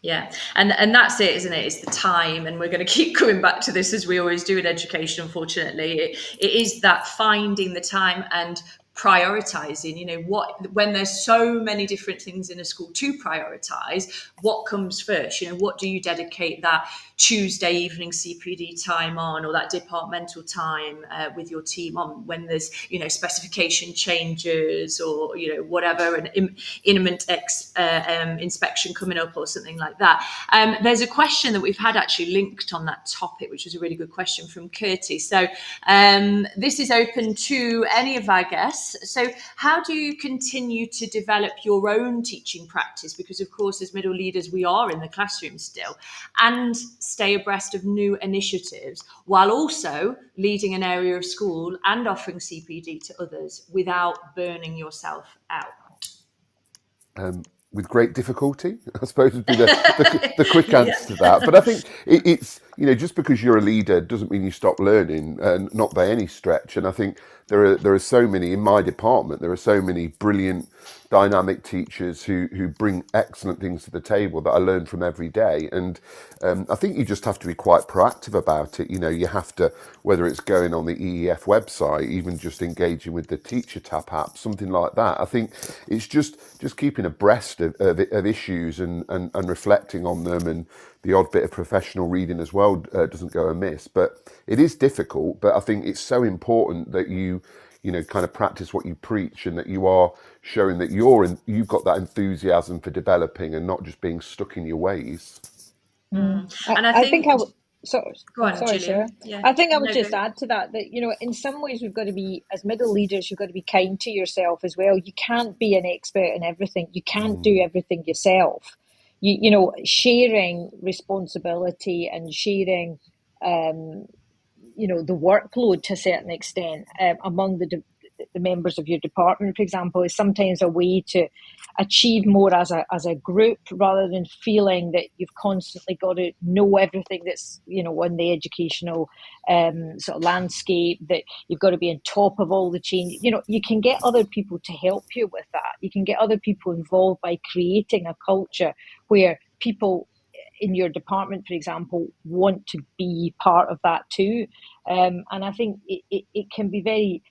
Yeah, and that's it, isn't it? It's the time, and we're going to keep coming back to this as we always do in education, unfortunately. It is that finding the time and prioritizing, when there's so many different things in a school to prioritize, what comes first? What do you dedicate that Tuesday evening CPD time on, or that departmental time with your team on, when there's, specification changes or, whatever, an imminent inspection coming up or something like that. There's a question that we've had actually linked on that topic, which was a really good question from Curtis. So this is open to any of our guests. So how do you continue to develop your own teaching practice? Because of course, as middle leaders, we are in the classroom still, and stay abreast of new initiatives while also leading an area of school and offering CPD to others without burning yourself out? with great difficulty, I suppose would be the quick answer to that. But I think it's, just because you're a leader doesn't mean you stop learning, and not by any stretch. And I think there are so many in my department. There are so many brilliant, dynamic teachers who bring excellent things to the table that I learn from every day. And I think you just have to be quite proactive about it. You have to, whether it's going on the EEF website, even just engaging with the Teacher Tap app, something like that. I think it's just keeping abreast of issues and reflecting on them, and the odd bit of professional reading as well doesn't go amiss. But it is difficult, but I think it's so important that you kind of practice what you preach, and that you are showing that you've got that enthusiasm for developing and not just being stuck in your ways. And I think I would. Go on, Sorry, Gillian. Sarah. Yeah. I think I would No, just go. add to that, in some ways we've got to be, as middle leaders, you've got to be kind to yourself as well. You can't be an expert in everything. You can't do everything yourself. Sharing responsibility and sharing, the workload to a certain extent among the members of your department, for example, is sometimes a way to achieve more as a group, rather than feeling that you've constantly got to know everything that's on the educational sort of landscape, that you've got to be on top of all the change. You can get other people to help you with that. You can get other people involved by creating a culture where people in your department, for example, want to be part of that too. And I think it can lead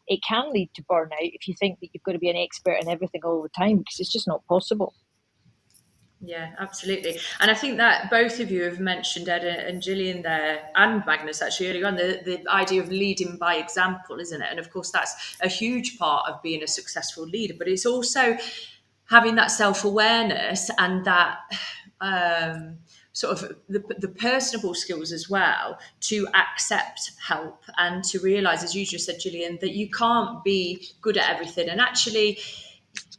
to burnout if you think that you've got to be an expert in everything all the time, because it's just not possible. Yeah, absolutely. And I think that both of you have mentioned, Ed and Gillian there, and Magnus actually earlier on, the idea of leading by example, isn't it? And of course, that's a huge part of being a successful leader, but it's also having that self-awareness and that sort of the personable skills as well, to accept help and to realise, as you just said, Gillian, that you can't be good at everything. And actually,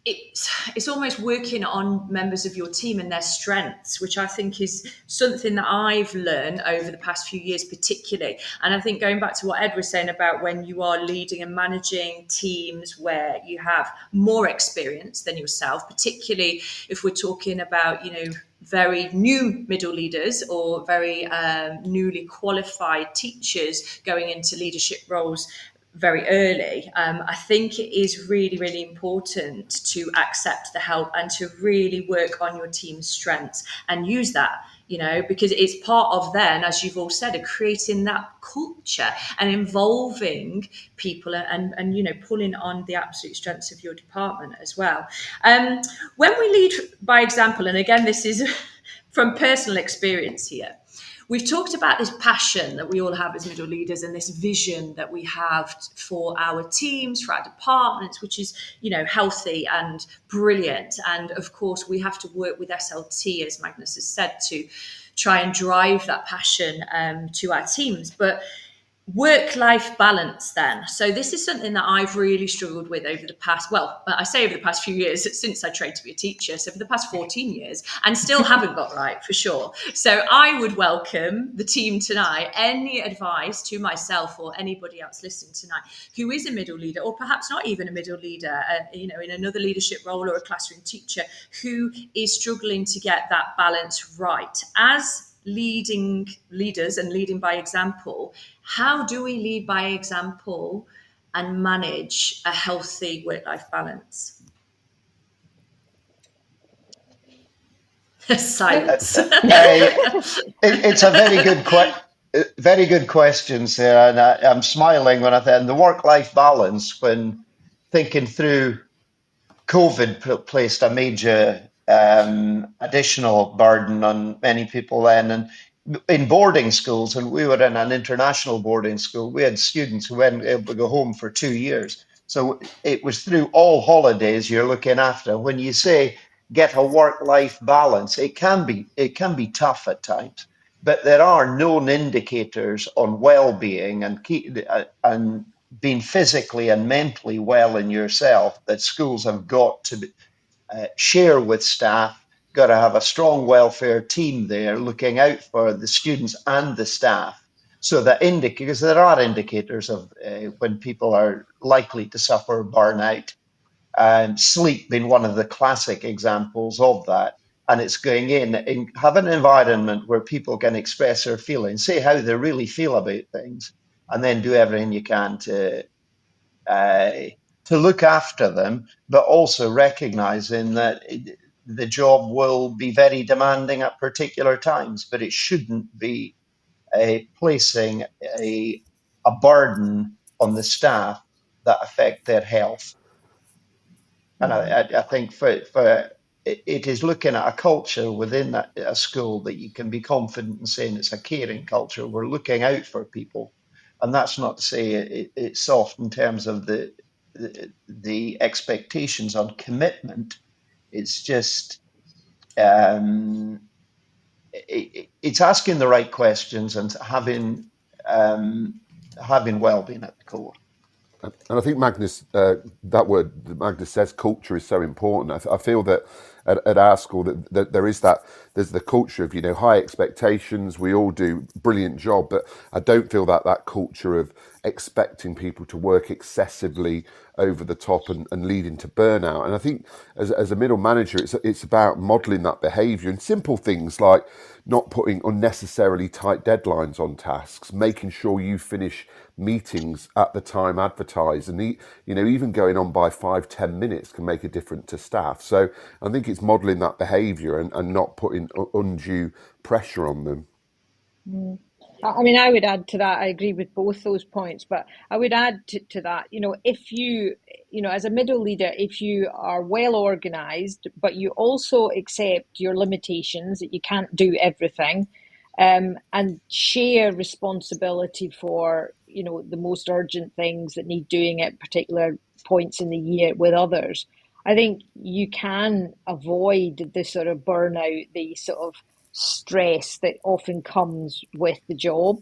it's almost working on members of your team and their strengths, which I think is something that I've learned over the past few years particularly. And I think going back to what Ed was saying about when you are leading and managing teams where you have more experience than yourself, particularly if we're talking about, very new middle leaders or very newly qualified teachers going into leadership roles very early, I think it is really, really important to accept the help and to really work on your team's strengths and use that, because it's part of then, as you've all said, of creating that culture and involving people and pulling on the absolute strengths of your department as well. When we lead by example, and again, this is from personal experience here, we've talked about this passion that we all have as middle leaders and this vision that we have for our teams, for our departments, which is, healthy and brilliant. And of course, we have to work with SLT, as Magnus has said, to try and drive that passion to our teams. But work-life balance then. So this is something that I've really struggled with over the past, I say over the past few years, since I trained to be a teacher, so for the past 14 years, and still haven't got right, for sure. So I would welcome the team tonight, any advice to myself or anybody else listening tonight who is a middle leader, or perhaps not even a middle leader, in another leadership role or a classroom teacher, who is struggling to get that balance right. As leading leaders and leading by example, how do we lead by example and manage a healthy work-life balance? Silence. It's a very good question, Sarah, and I'm smiling when I think the work-life balance, when thinking through COVID placed a major additional burden on many people then. And in boarding schools, and we were in an international boarding school, we had students who weren't able to go home for 2 years. So it was through all holidays you're looking after. When you say get a work-life balance, it can be tough at times, but there are known indicators on well-being and being physically and mentally well in yourself that schools have got to share with staff, got to have a strong welfare team there looking out for the students and the staff. So that because there are indicators of when people are likely to suffer burnout. Sleep being one of the classic examples of that. And it's going in and have an environment where people can express their feelings, say how they really feel about things, and then do everything you can uh, to look after them, but also recognizing that the job will be very demanding at particular times, but it shouldn't be placing a burden on the staff that affect their health. And I think for it is looking at a culture within a school that you can be confident in saying it's a caring culture. We're looking out for people, and that's not to say it's soft in terms of the expectations on commitment. It's just it's asking the right questions and having well-being at the core. And I think Magnus, that word that Magnus says, culture, is so important. I feel that at our school that there's the culture of, high expectations. We all do a brilliant job, but I don't feel that culture of expecting people to work excessively over the top and leading to burnout. And I think as a middle manager, it's about modelling that behaviour, and simple things like not putting unnecessarily tight deadlines on tasks, making sure you finish meetings at the time advertised, and even going on by 5-10 minutes can make a difference to staff. So I think it's modelling that behaviour and not putting undue pressure on them. I mean, I would add to that. I agree with both those points, but I would add to that, if you, as a middle leader, if you are well organized, but you also accept your limitations, that you can't do everything, and share responsibility for, the most urgent things that need doing at particular points in the year with others, I think you can avoid the sort of burnout, the sort of stress that often comes with the job.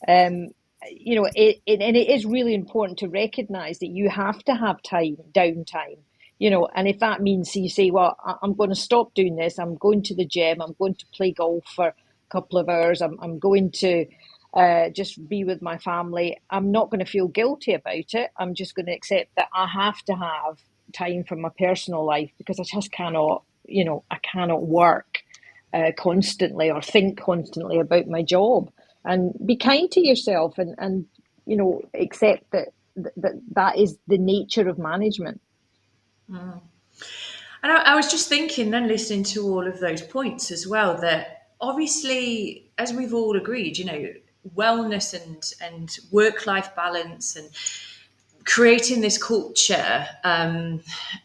And it is really important to recognize that you have to have downtime, and if that means you say, well, I'm going to stop doing this, I'm going to the gym, I'm going to play golf for a couple of hours, I'm going to just be with my family, I'm not going to feel guilty about it. I'm just going to accept that I have to have time for my personal life, because I just cannot, I cannot work constantly or think constantly about my job. And be kind to yourself and accept that is the nature of management. And I was just thinking then, listening to all of those points as well, that obviously, as we've all agreed, wellness and work-life balance and creating this culture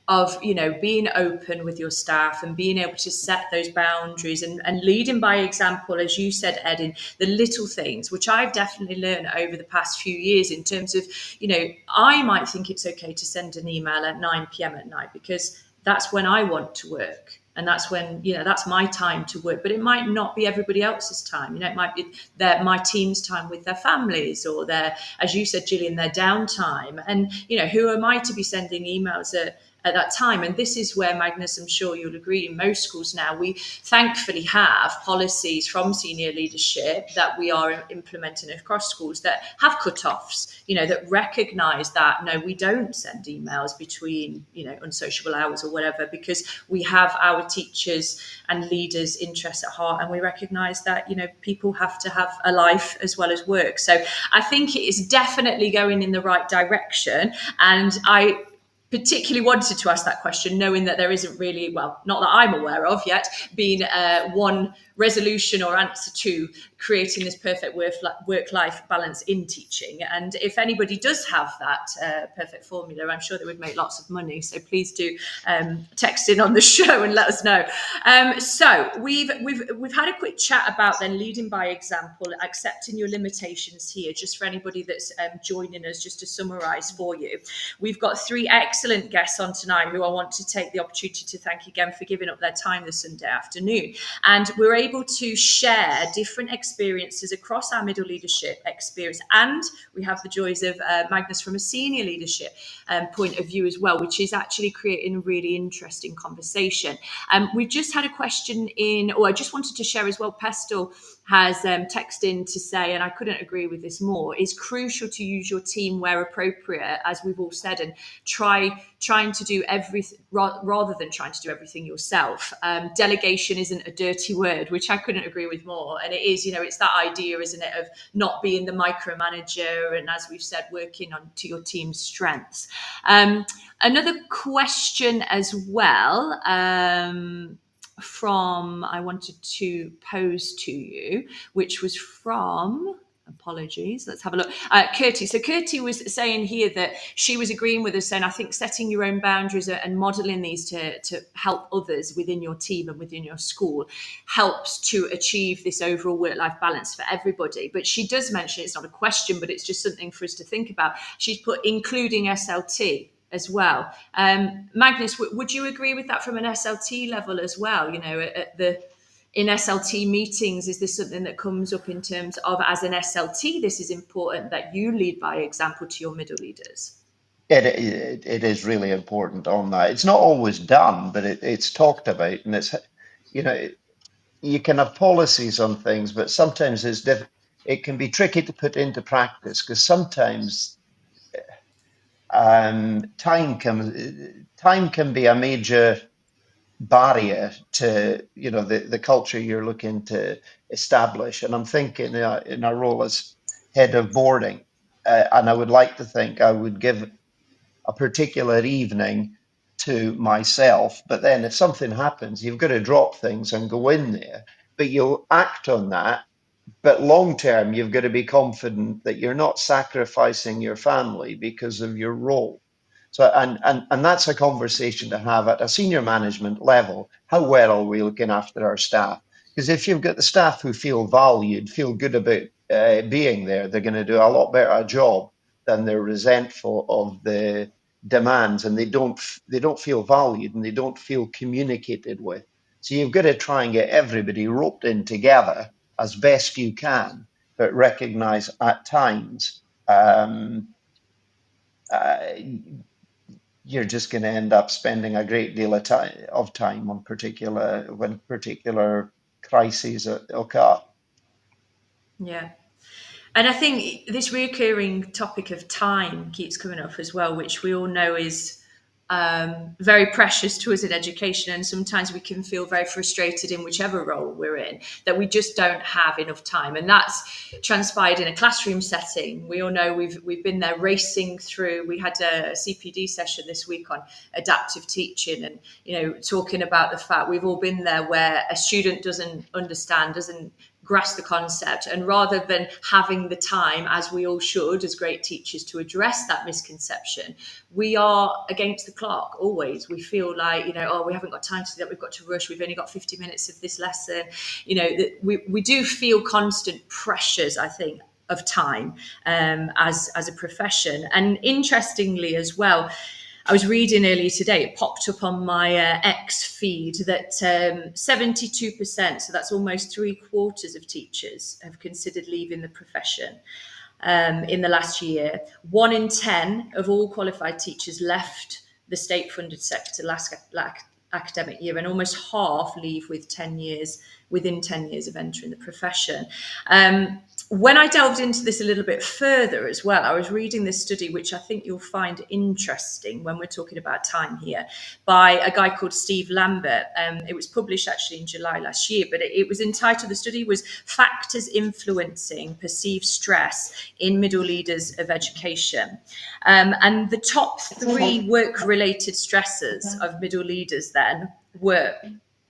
of being open with your staff and being able to set those boundaries and leading by example, as you said, Ed, in the little things, which I've definitely learned over the past few years, in terms of I might think it's okay to send an email at 9 p.m. at night because that's when I want to work. And that's when, that's my time to work, but it might not be everybody else's time. It might be my team's time with their families, or their, as you said, Gillian, their downtime. And, who am I to be sending emails at that time? And this is where, Magnus, I'm sure you'll agree, in most schools now, we thankfully have policies from senior leadership that we are implementing across schools that have cut-offs, that recognise that, no, we don't send emails between, unsociable hours or whatever, because we have our teachers and leaders' interests at heart, and we recognise that, people have to have a life as well as work. So I think it is definitely going in the right direction. And I particularly wanted to ask that question, knowing that there isn't really, well, not that I'm aware of yet, been one resolution or answer to creating this perfect work-life balance in teaching. And if anybody does have that perfect formula, I'm sure they would make lots of money. So please do text in on the show and let us know. So we've had a quick chat about then leading by example, accepting your limitations here, just for anybody that's joining us, just to summarise for you. We've got 3 excellent guests on tonight who I want to take the opportunity to thank again for giving up their time this Sunday afternoon. And we're able to share different experiences across our middle leadership experience. And we have the joys of Magnus from a senior leadership point of view as well, which is actually creating a really interesting conversation. We've just had a question in, or I just wanted to share as well, Pestle has texted in to say, and I couldn't agree with this more, it's crucial to use your team where appropriate, as we've all said, and try trying to do everything rather than trying to do everything yourself. Delegation isn't a dirty word, which I couldn't agree with more. And it is, it's that idea, isn't it, of not being the micromanager, and as we've said, working on to your team's strengths. Another question as well, from I wanted to pose to you, which was from, apologies, let's have a look, Kirsty. So Kirsty was saying here that she was agreeing with us, saying, I think setting your own boundaries and modelling these to help others within your team and within your school helps to achieve this overall work-life balance for everybody. But she does mention, it's not a question, but it's just something for us to think about. She's put including SLT as well. Magnus, would you agree with that from an SLT level as well? In SLT meetings, is this something that comes up in terms of, as an SLT, this is important that you lead by example to your middle leaders? It is really important on that. It's not always done, but it's talked about, and it's, you can have policies on things, but sometimes it can be tricky to put into practice, because sometimes time can be a major barrier to the culture you're looking to establish. And I'm thinking in a role as head of boarding, and I would like to think I would give a particular evening to myself, but then if something happens, you've got to drop things and go in there, but you'll act on that. But long term, you've got to be confident that you're not sacrificing your family because of your role. So, and that's a conversation to have at a senior management level. How well are we looking after our staff? Because if you've got the staff who feel valued, feel good about being there, they're going to do a lot better job than they're resentful of the demands, and they don't feel valued, and they don't feel communicated with. So you've got to try and get everybody roped in together as best you can, but recognize at times you're just going to end up spending a great deal of time on particular crises occur. Yeah. And I think this recurring topic of time keeps coming up as well, which we all know is very precious to us in education. And sometimes we can feel very frustrated in whichever role we're in, that we just don't have enough time. And that's transpired in a classroom setting. We all know we've been there racing through. We had a CPD session this week on adaptive teaching, and, talking about the fact we've all been there where a student doesn't understand, doesn't grasp the concept, and rather than having the time, as we all should as great teachers, to address that misconception, we are against the clock always. We feel like, we haven't got time to do that, we've got to rush, we've only got 50 minutes of this lesson. We do feel constant pressures, I think, of time as a profession. And interestingly as well, I was reading earlier today, it popped up on my X feed that 72%, so that's almost 3/4 of teachers, have considered leaving the profession in the last year. 1 in 10 of all qualified teachers left the state-funded sector last academic year, and almost half leave within 10 years of entering the profession. When I delved into this a little bit further as well, I was reading this study, which I think you'll find interesting when we're talking about time here, by a guy called Steve Lambert. It was published actually in July last year, but it was entitled, the study was Factors Influencing Perceived Stress in Middle Leaders of Education. And the top 3 work-related stressors of middle leaders then were,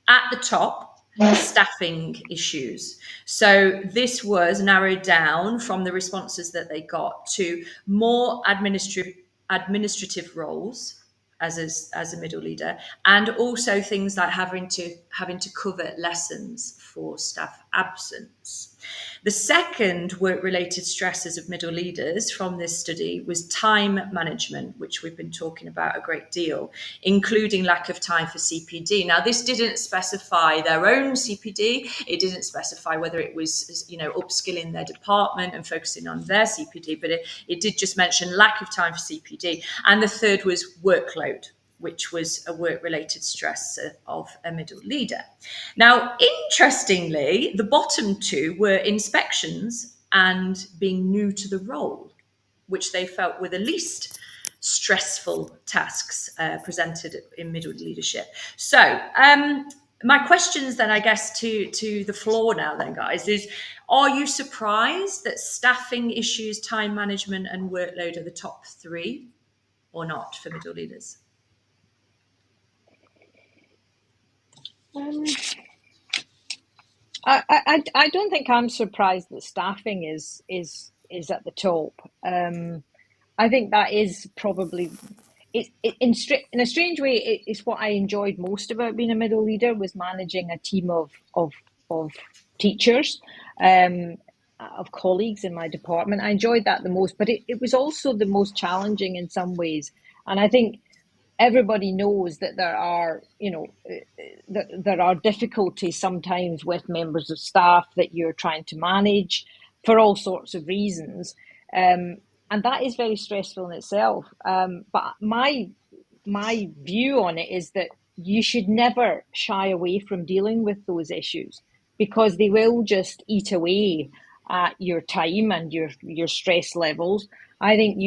at the top, staffing issues. So this was narrowed down from the responses that they got to more administrative roles as a middle leader, and also things like having to cover lessons for staff absence. The second work-related stresses of middle leaders from this study was time management, which we've been talking about a great deal, including lack of time for CPD. Now, this didn't specify their own CPD. It didn't specify whether it was, upskilling their department and focusing on their CPD, but it did just mention lack of time for CPD. And the third was workload, which was a work-related stress of a middle leader. Now, interestingly, the bottom 2 were inspections and being new to the role, which they felt were the least stressful tasks presented in middle leadership. So my questions then, I guess, to the floor now then, guys, is are you surprised that staffing issues, time management and workload are the top three or not for middle leaders? I don't think I'm surprised that staffing is at the top. I think that is probably in a strange way. It's what I enjoyed most about being a middle leader, was managing a team of teachers, of colleagues in my department. I enjoyed that the most, but it was also the most challenging in some ways. And I think everybody knows that there are, there are difficulties sometimes with members of staff that you're trying to manage for all sorts of reasons. And that is very stressful in itself. But my view on it is that you should never shy away from dealing with those issues, because they will just eat away at your time and your stress levels. I think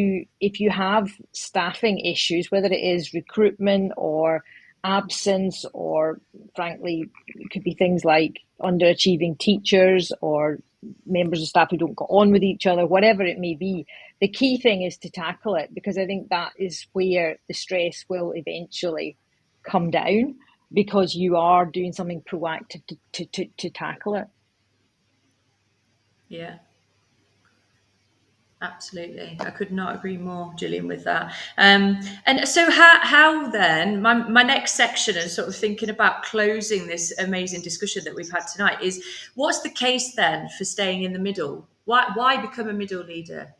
if you have staffing issues, whether it is recruitment or absence, or frankly, it could be things like underachieving teachers or members of staff who don't get on with each other, whatever it may be, the key thing is to tackle it, because I think that is where the stress will eventually come down, because you are doing something proactive to tackle it. Yeah. Absolutely. I could not agree more, Gillian, with that. And so how then, my next section, and sort of thinking about closing this amazing discussion that we've had tonight, is what's the case then for staying in the middle? Why become a middle leader?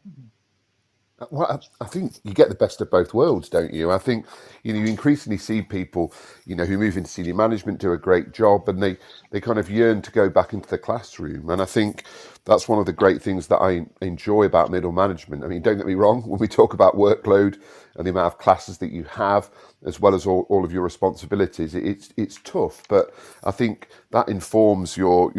Well, I think you get the best of both worlds, don't you? I think, you increasingly see people, who move into senior management, do a great job, and they kind of yearn to go back into the classroom. And I think that's one of the great things that I enjoy about middle management. I mean, don't get me wrong, when we talk about workload and the amount of classes that you have, as well as all of your responsibilities, it's tough. But I think that informs your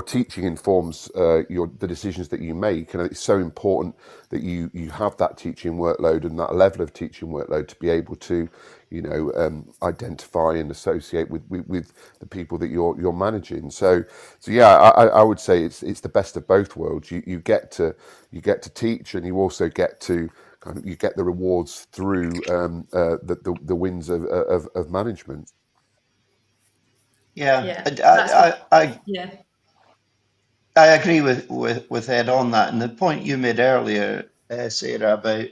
teaching, informs the decisions that you make, and it's so important that you have that teaching workload and that level of teaching workload to be able to identify and associate with the people that you're managing. So yeah, I would say it's the best of both worlds. You get to teach, and you also get to you get the rewards through the wins of management. Yeah, Yeah. I agree with Ed on that. And the point you made earlier, Sarah, about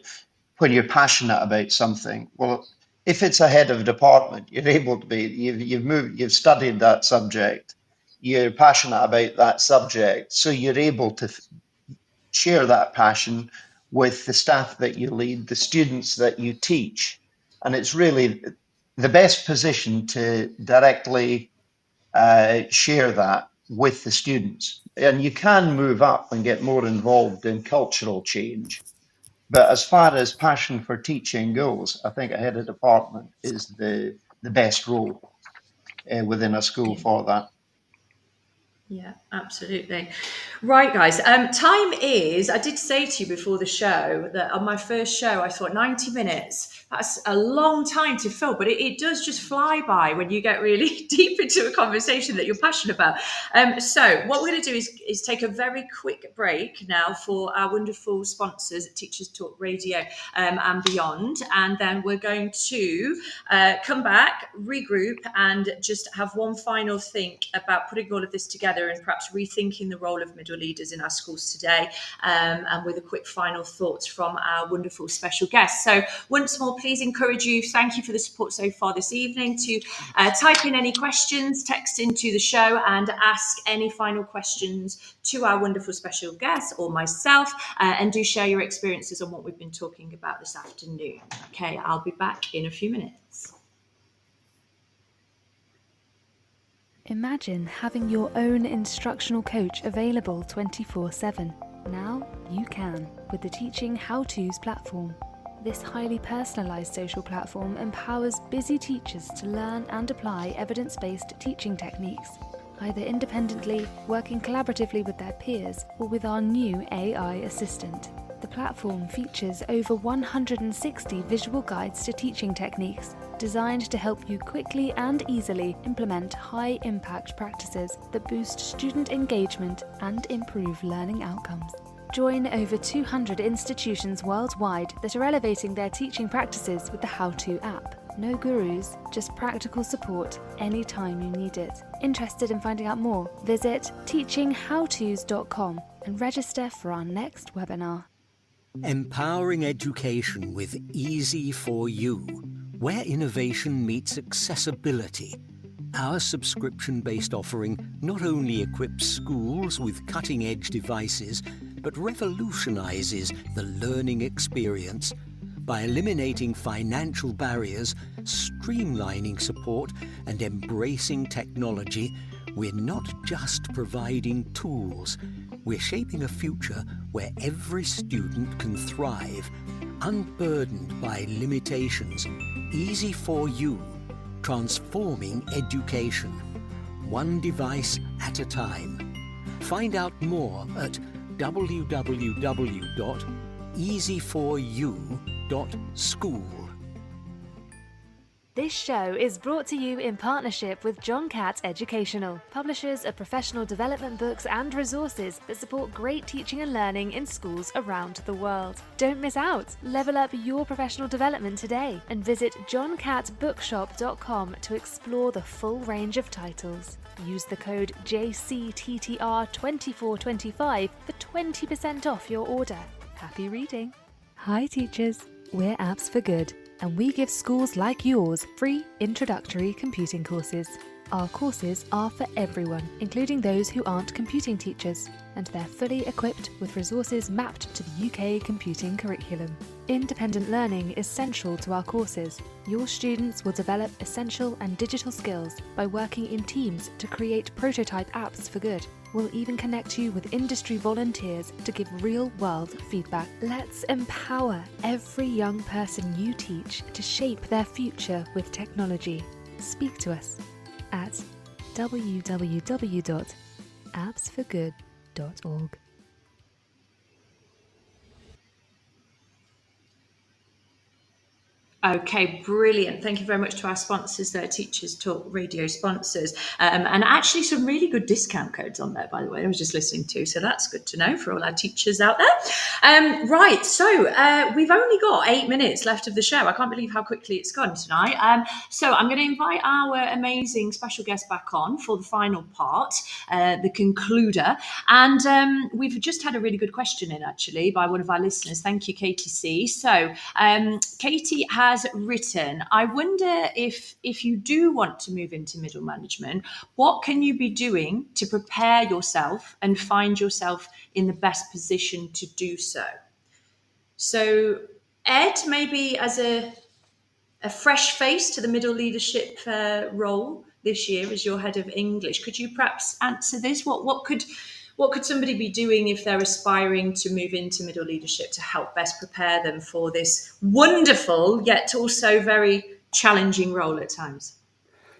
when you're passionate about something. Well, if it's a head of department, you're able to be. You've studied that subject. You're passionate about that subject, so you're able to share that passion with the staff that you lead, the students that you teach, and it's really the best position to directly share that with the students. And you can move up and get more involved in cultural change. But as far as passion for teaching goes, I think a head of department is the best role within a school for that. Yeah, absolutely. Right, guys. Time is, I did say to you before the show that on my first show, I thought 90 minutes, that's a long time to fill, but it does just fly by when you get really deep into a conversation that you're passionate about. So what we're going to do is take a very quick break now for our wonderful sponsors at Teachers Talk Radio and beyond. And then we're going to come back, regroup, and just have one final think about putting all of this together and perhaps rethinking the role of middle leaders in our schools today, and with a quick final thoughts from our wonderful special guests. So once more, please encourage you, thank you for the support so far this evening, to type in any questions, text into the show and ask any final questions to our wonderful special guests or myself, and do share your experiences on what we've been talking about this afternoon. Okay, I'll be back in a few minutes. Imagine having your own instructional coach available 24/7. Now you can with the Teaching How-Tos platform. This highly personalised social platform empowers busy teachers to learn and apply evidence-based teaching techniques. either independently, working collaboratively with their peers, or with our new AI assistant. The platform features over 160 visual guides to teaching techniques, designed to help you quickly and easily implement high-impact practices that boost student engagement and improve learning outcomes. Join over 200 institutions worldwide that are elevating their teaching practices with the How To app. No gurus, just practical support anytime you need it. Interested in finding out more? Visit teachinghowtos.com and register for our next webinar. Empowering education with Easy for You, where innovation meets accessibility. Our subscription-based offering not only equips schools with cutting-edge devices, but revolutionizes the learning experience by eliminating financial barriers, streamlining support, and embracing technology. We're not just providing tools, we're shaping a future where every student can thrive, unburdened by limitations. Easy for You, transforming education, one device at a time. Find out more at www.easyforyou.school. This show is brought to you in partnership with John Catt Educational, publishers of professional development books and resources that support great teaching and learning in schools around the world. Don't miss out. Level up your professional development today and visit johncattbookshop.com to explore the full range of titles. Use the code JCTTR2425 for 20% off your order. Happy reading. Hi teachers, we're Apps for Good, and we give schools like yours free introductory computing courses. Our courses are for everyone, including those who aren't computing teachers, and they're fully equipped with resources mapped to the UK computing curriculum. Independent learning is central to our courses. Your students will develop essential and digital skills by working in teams to create prototype apps for good. We'll even connect you with industry volunteers to give real-world feedback. Let's empower every young person you teach to shape their future with technology. Speak to us at www.appsforgood.org. Okay, brilliant. Thank you very much to our sponsors there, Teachers Talk Radio sponsors. And actually some really good discount codes on there, by the way, I was just listening to. So that's good to know for all our teachers out there. Right, so we've only got 8 minutes left of the show. I can't believe how quickly it's gone tonight. So I'm going to invite our amazing special guest back on for the final part, the concluder. And we've just had a really good question in, actually, by one of our listeners. Thank you, Katie C. So Katie has written, I wonder if you do want to move into middle management, what can you be doing to prepare yourself and find yourself in the best position to do so? So Ed, maybe as a fresh face to the middle leadership role this year as your head of English, could you perhaps answer this? What could somebody be doing if they're aspiring to move into middle leadership to help best prepare them for this wonderful yet also very challenging role at times?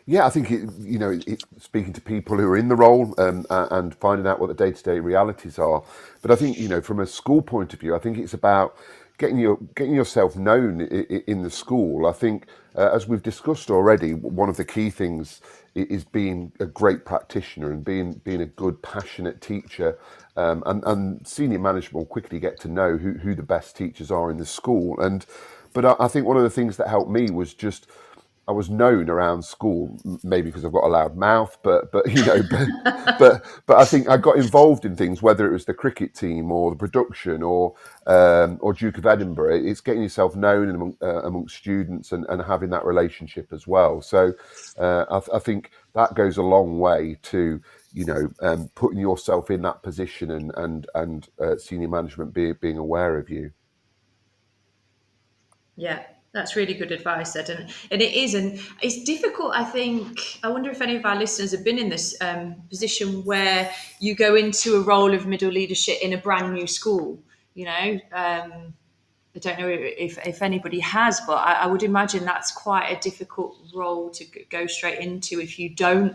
Yeah, I think it's speaking to people who are in the role and finding out what the day-to-day realities are. But I think from a school point of view, I think it's about getting yourself known in the school. I think as we've discussed already, one of the key things is being a great practitioner and being a good, passionate teacher. And senior management will quickly get to know who the best teachers are in the school. But I think one of the things that helped me was just I was known around school, maybe because I've got a loud mouth, but I think I got involved in things, whether it was the cricket team or the production or Duke of Edinburgh. It's getting yourself known amongst students and having that relationship as well. So I think that goes a long way to putting yourself in that position and senior management being aware of you. Yeah. That's really good advice, Ed. And it is, and it's difficult, I think. I wonder if any of our listeners have been in this position where you go into a role of middle leadership in a brand new school. I don't know if anybody has, but I would imagine that's quite a difficult role to go straight into if you don't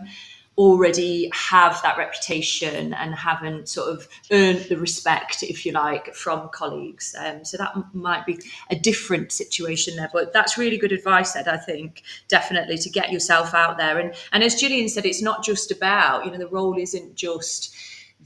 already have that reputation and haven't sort of earned the respect, if you like, from colleagues. So that might be a different situation there. But that's really good advice, Ed, I think, definitely, to get yourself out there. And as Gillian said, it's not just about, the role isn't just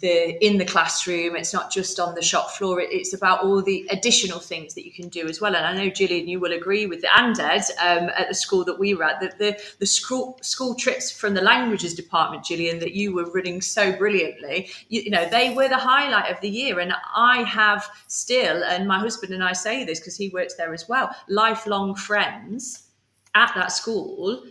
in the classroom, it's not just on the shop floor, it's about all the additional things that you can do as well. And I know, Gillian, you will agree with and Ed, at the school that we were at, that the school trips from the languages department, Gillian, that you were running so brilliantly, they were the highlight of the year. And I have still, and my husband and I say this because he works there as well, lifelong friends at that school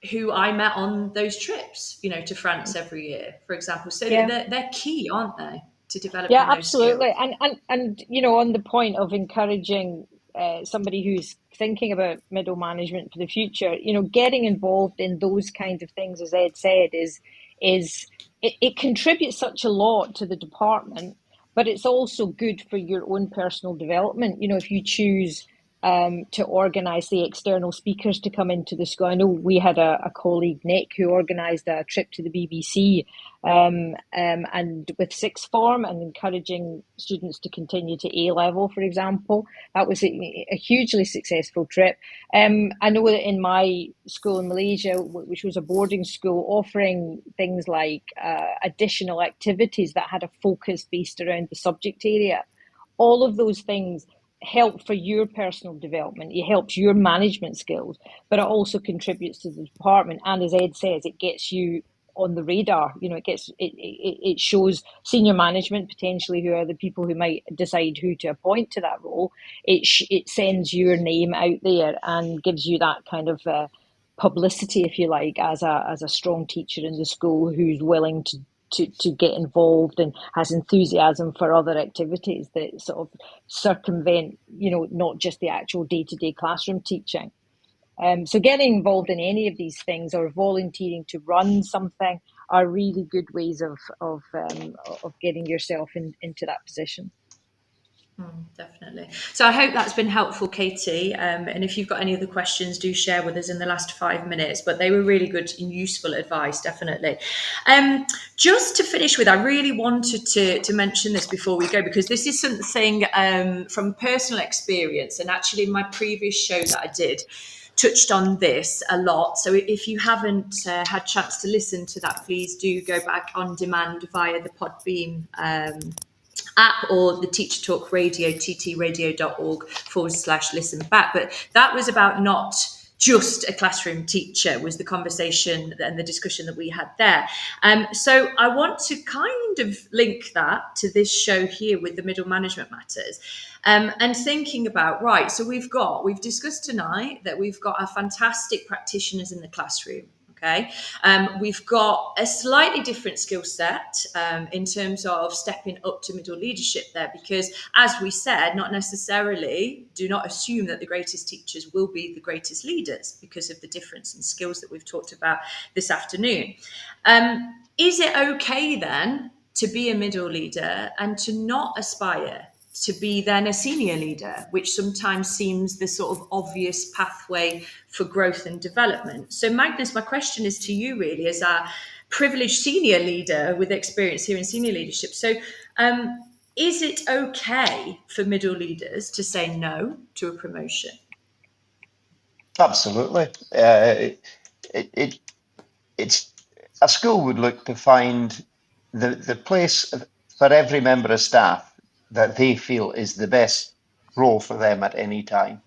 who I met on those trips, to France every year, for example. So they're key, aren't they, to developing those absolutely. skills? And on the point of encouraging somebody who's thinking about middle management for the future, getting involved in those kind of things, as Ed said, it contributes such a lot to the department, but it's also good for your own personal development. If you choose to organise the external speakers to come into the school. I know we had a colleague, Nick, who organised a trip to the BBC and with sixth form, and encouraging students to continue to A-level, for example. That was a hugely successful trip. I know that in my school in Malaysia, which was a boarding school, offering things like additional activities that had a focus based around the subject area. All of those things help for your personal development. It helps your management skills, but it also contributes to the department. And as Ed says, it gets you on the radar. It shows senior management potentially, who are the people who might decide who to appoint to that role. It sends your name out there and gives you that kind of publicity, if you like, as a strong teacher in the school who's willing to get involved and has enthusiasm for other activities that sort of circumvent, not just the actual day-to-day classroom teaching. So getting involved in any of these things or volunteering to run something are really good ways of getting yourself into that position. Definitely. So I hope that's been helpful, Katie. And if you've got any other questions, do share with us in the last 5 minutes. But they were really good and useful advice, definitely. Just to finish with, I really wanted to mention this before we go, because this is something from personal experience. And actually, my previous show that I did touched on this a lot. So if you haven't had chance to listen to that, please do go back on demand via the Podbeam app or the Teacher Talk Radio, ttradio.org/listen back. But that was about not just a classroom teacher, was the conversation and the discussion that we had there. So I want to kind of link that to this show here with the Middle Management Matters. And thinking about, right, so we've discussed tonight that we've got our fantastic practitioners in the classroom. Okay, we've got a slightly different skill set in terms of stepping up to middle leadership there, because as we said, do not assume that the greatest teachers will be the greatest leaders because of the difference in skills that we've talked about this afternoon. Is it okay then to be a middle leader and to not aspire to be then a senior leader, which sometimes seems the sort of obvious pathway for growth and development? So Magnus, my question is to you really, as our privileged senior leader with experience here in senior leadership. So is it okay for middle leaders to say no to a promotion? Absolutely. It's a school would look to find the place for every member of staff that they feel is the best role for them at any time.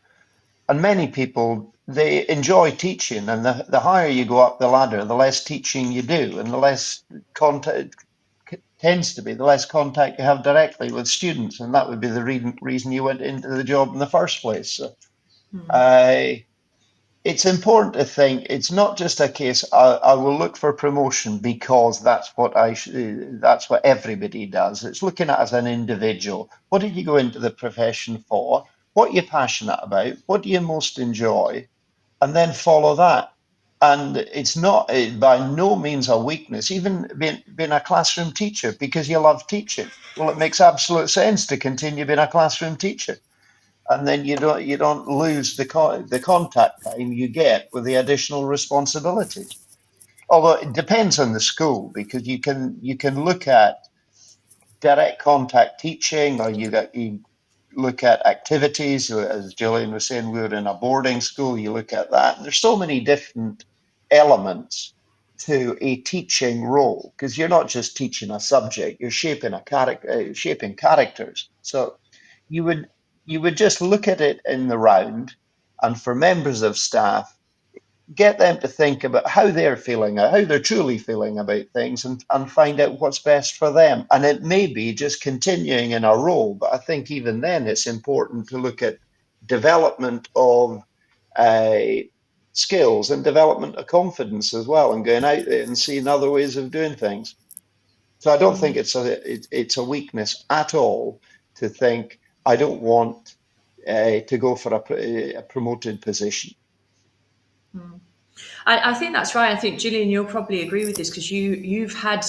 And many people, they enjoy teaching, and the higher you go up the ladder, the less teaching you do, and the less contact tends to be, the less contact you have directly with students, and that would be the reason you went into the job in the first place. So, it's important to think it's not just a case I will look for promotion because that's what everybody does. It's looking at as an individual. What did you go into the profession for? What are you passionate about? What do you most enjoy? And then follow that. And it's not by no means a weakness, even being a classroom teacher because you love teaching. Well, it makes absolute sense to continue being a classroom teacher. And then you don't lose the contact time you get with the additional responsibility. although it depends on the school, because you can look at direct contact teaching, or you look at activities. As Gillian was saying, we were in a boarding school. You look at that. There's so many different elements to a teaching role, because you're not just teaching a subject, you're shaping a character, shaping characters. So you would just look at it in the round, and for members of staff, get them to think about how they're feeling, how they're truly feeling about things, and find out what's best for them. And it may be just continuing in a role, but I think even then it's important to look at development of uh, skills and development of confidence as well, and going out there and seeing other ways of doing things. So I don't think it's a weakness at all to think I don't want to go for a promoted position. I think that's right. I think Gillian, you'll probably agree with this, because you've had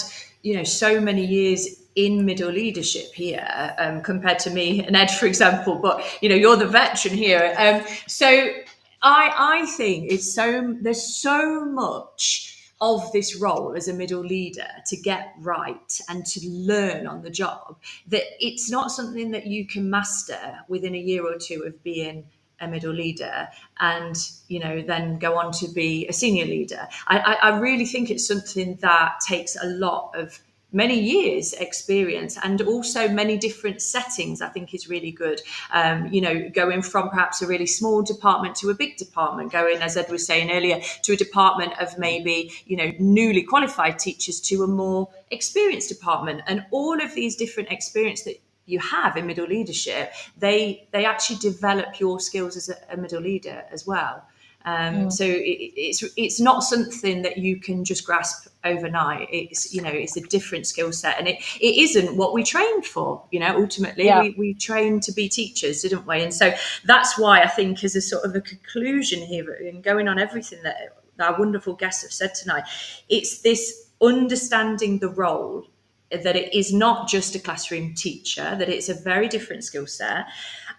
so many years in middle leadership here, compared to me and Ed, for example. But you're the veteran here, so I think there's so much of this role as a middle leader to get right and to learn on the job, that it's not something that you can master within a year or two of being a middle leader and then go on to be a senior leader. I really think it's something that takes a lot of many years experience, and also many different settings. I think is really good. Going from perhaps a really small department to a big department, going, as Ed was saying earlier, to a department of maybe newly qualified teachers to a more experienced department, and all of these different experience that you have in middle leadership, they actually develop your skills as a middle leader as well. So it's not something that you can just grasp overnight. It's a different skill set, and it isn't what we trained for. Ultimately, we trained to be teachers, didn't we? And so that's why I think, as a sort of a conclusion here, and going on everything that our wonderful guests have said tonight, it's this understanding the role, that it is not just a classroom teacher, that it's a very different skill set.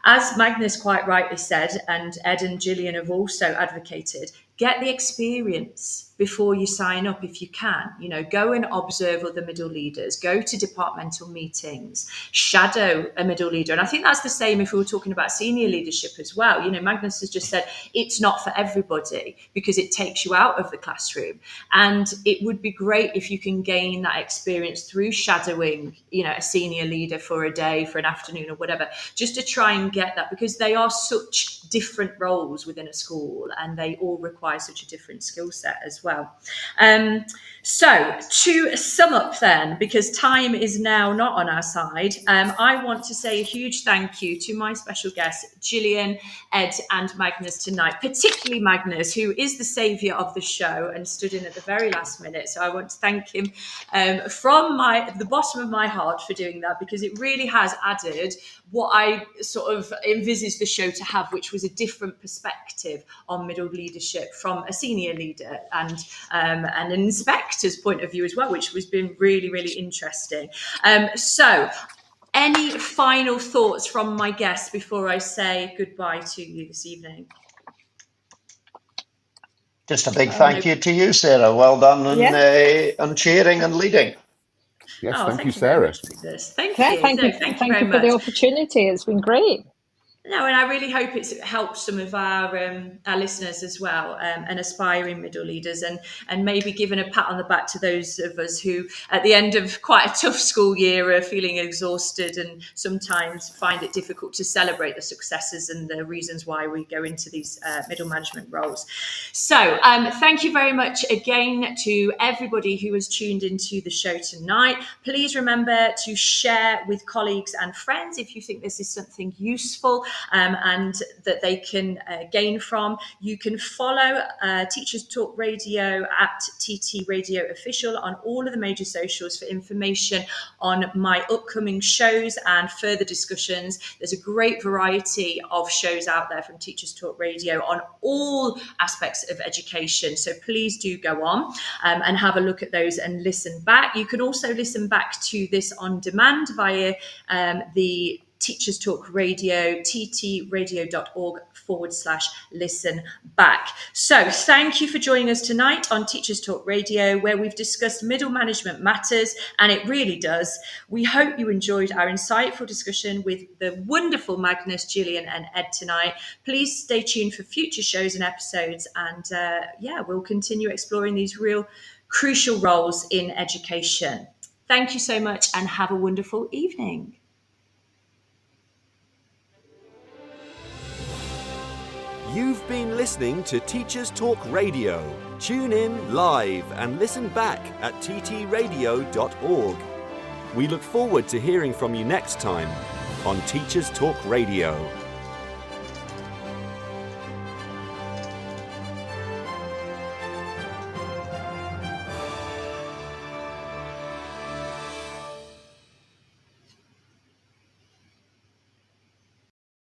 As Magnus quite rightly said, and Ed and Gillian have also advocated, get the experience before you sign up if you can. Go and observe other middle leaders, go to departmental meetings, shadow a middle leader. And I think that's the same if we were talking about senior leadership as well. Magnus has just said it's not for everybody, because it takes you out of the classroom. And it would be great if you can gain that experience through shadowing, a senior leader for a day, for an afternoon or whatever, just to try and get that, because they are such different roles within a school, and they all require such a different skill set as well. So to sum up then, because time is now not on our side, I want to say a huge thank you to my special guests, Gillian, Ed and Magnus tonight, particularly Magnus, who is the saviour of the show and stood in at the very last minute. So I want to thank him from the bottom of my heart for doing that, because it really has added what I sort of envisaged the show to have, which was a different perspective on middle leadership from a senior leader and an inspector's point of view as well, which has been really, really interesting. So any final thoughts from my guests before I say goodbye to you this evening? Just a big thank you to you, Sarah. Well done on chairing and leading. Yes, thank you, Sarah. Thank you. Thank you very much for the opportunity. It's been great. No, and I really hope it's helped some of our listeners as well, and aspiring middle leaders, and maybe giving a pat on the back to those of us who, at the end of quite a tough school year, are feeling exhausted and sometimes find it difficult to celebrate the successes and the reasons why we go into these middle management roles. So thank you very much again to everybody who has tuned into the show tonight. Please remember to share with colleagues and friends if you think this is something useful and that they can gain from. You can follow Teachers Talk Radio at TT Radio Official on all of the major socials for information on my upcoming shows and further discussions. There's a great variety of shows out there from Teachers Talk Radio on all aspects of education. So please do go on and have a look at those and listen back. You can also listen back to this on demand via the Teachers Talk Radio, ttradio.org/listen back. So thank you for joining us tonight on Teachers Talk Radio, where we've discussed middle management matters, and it really does. We hope you enjoyed our insightful discussion with the wonderful Magnus, Gillian and Ed tonight. Please stay tuned for future shows and episodes, and we'll continue exploring these real crucial roles in education. Thank you so much and have a wonderful evening. You've been listening to Teachers Talk Radio. Tune in live and listen back at ttradio.org. We look forward to hearing from you next time on Teachers Talk Radio.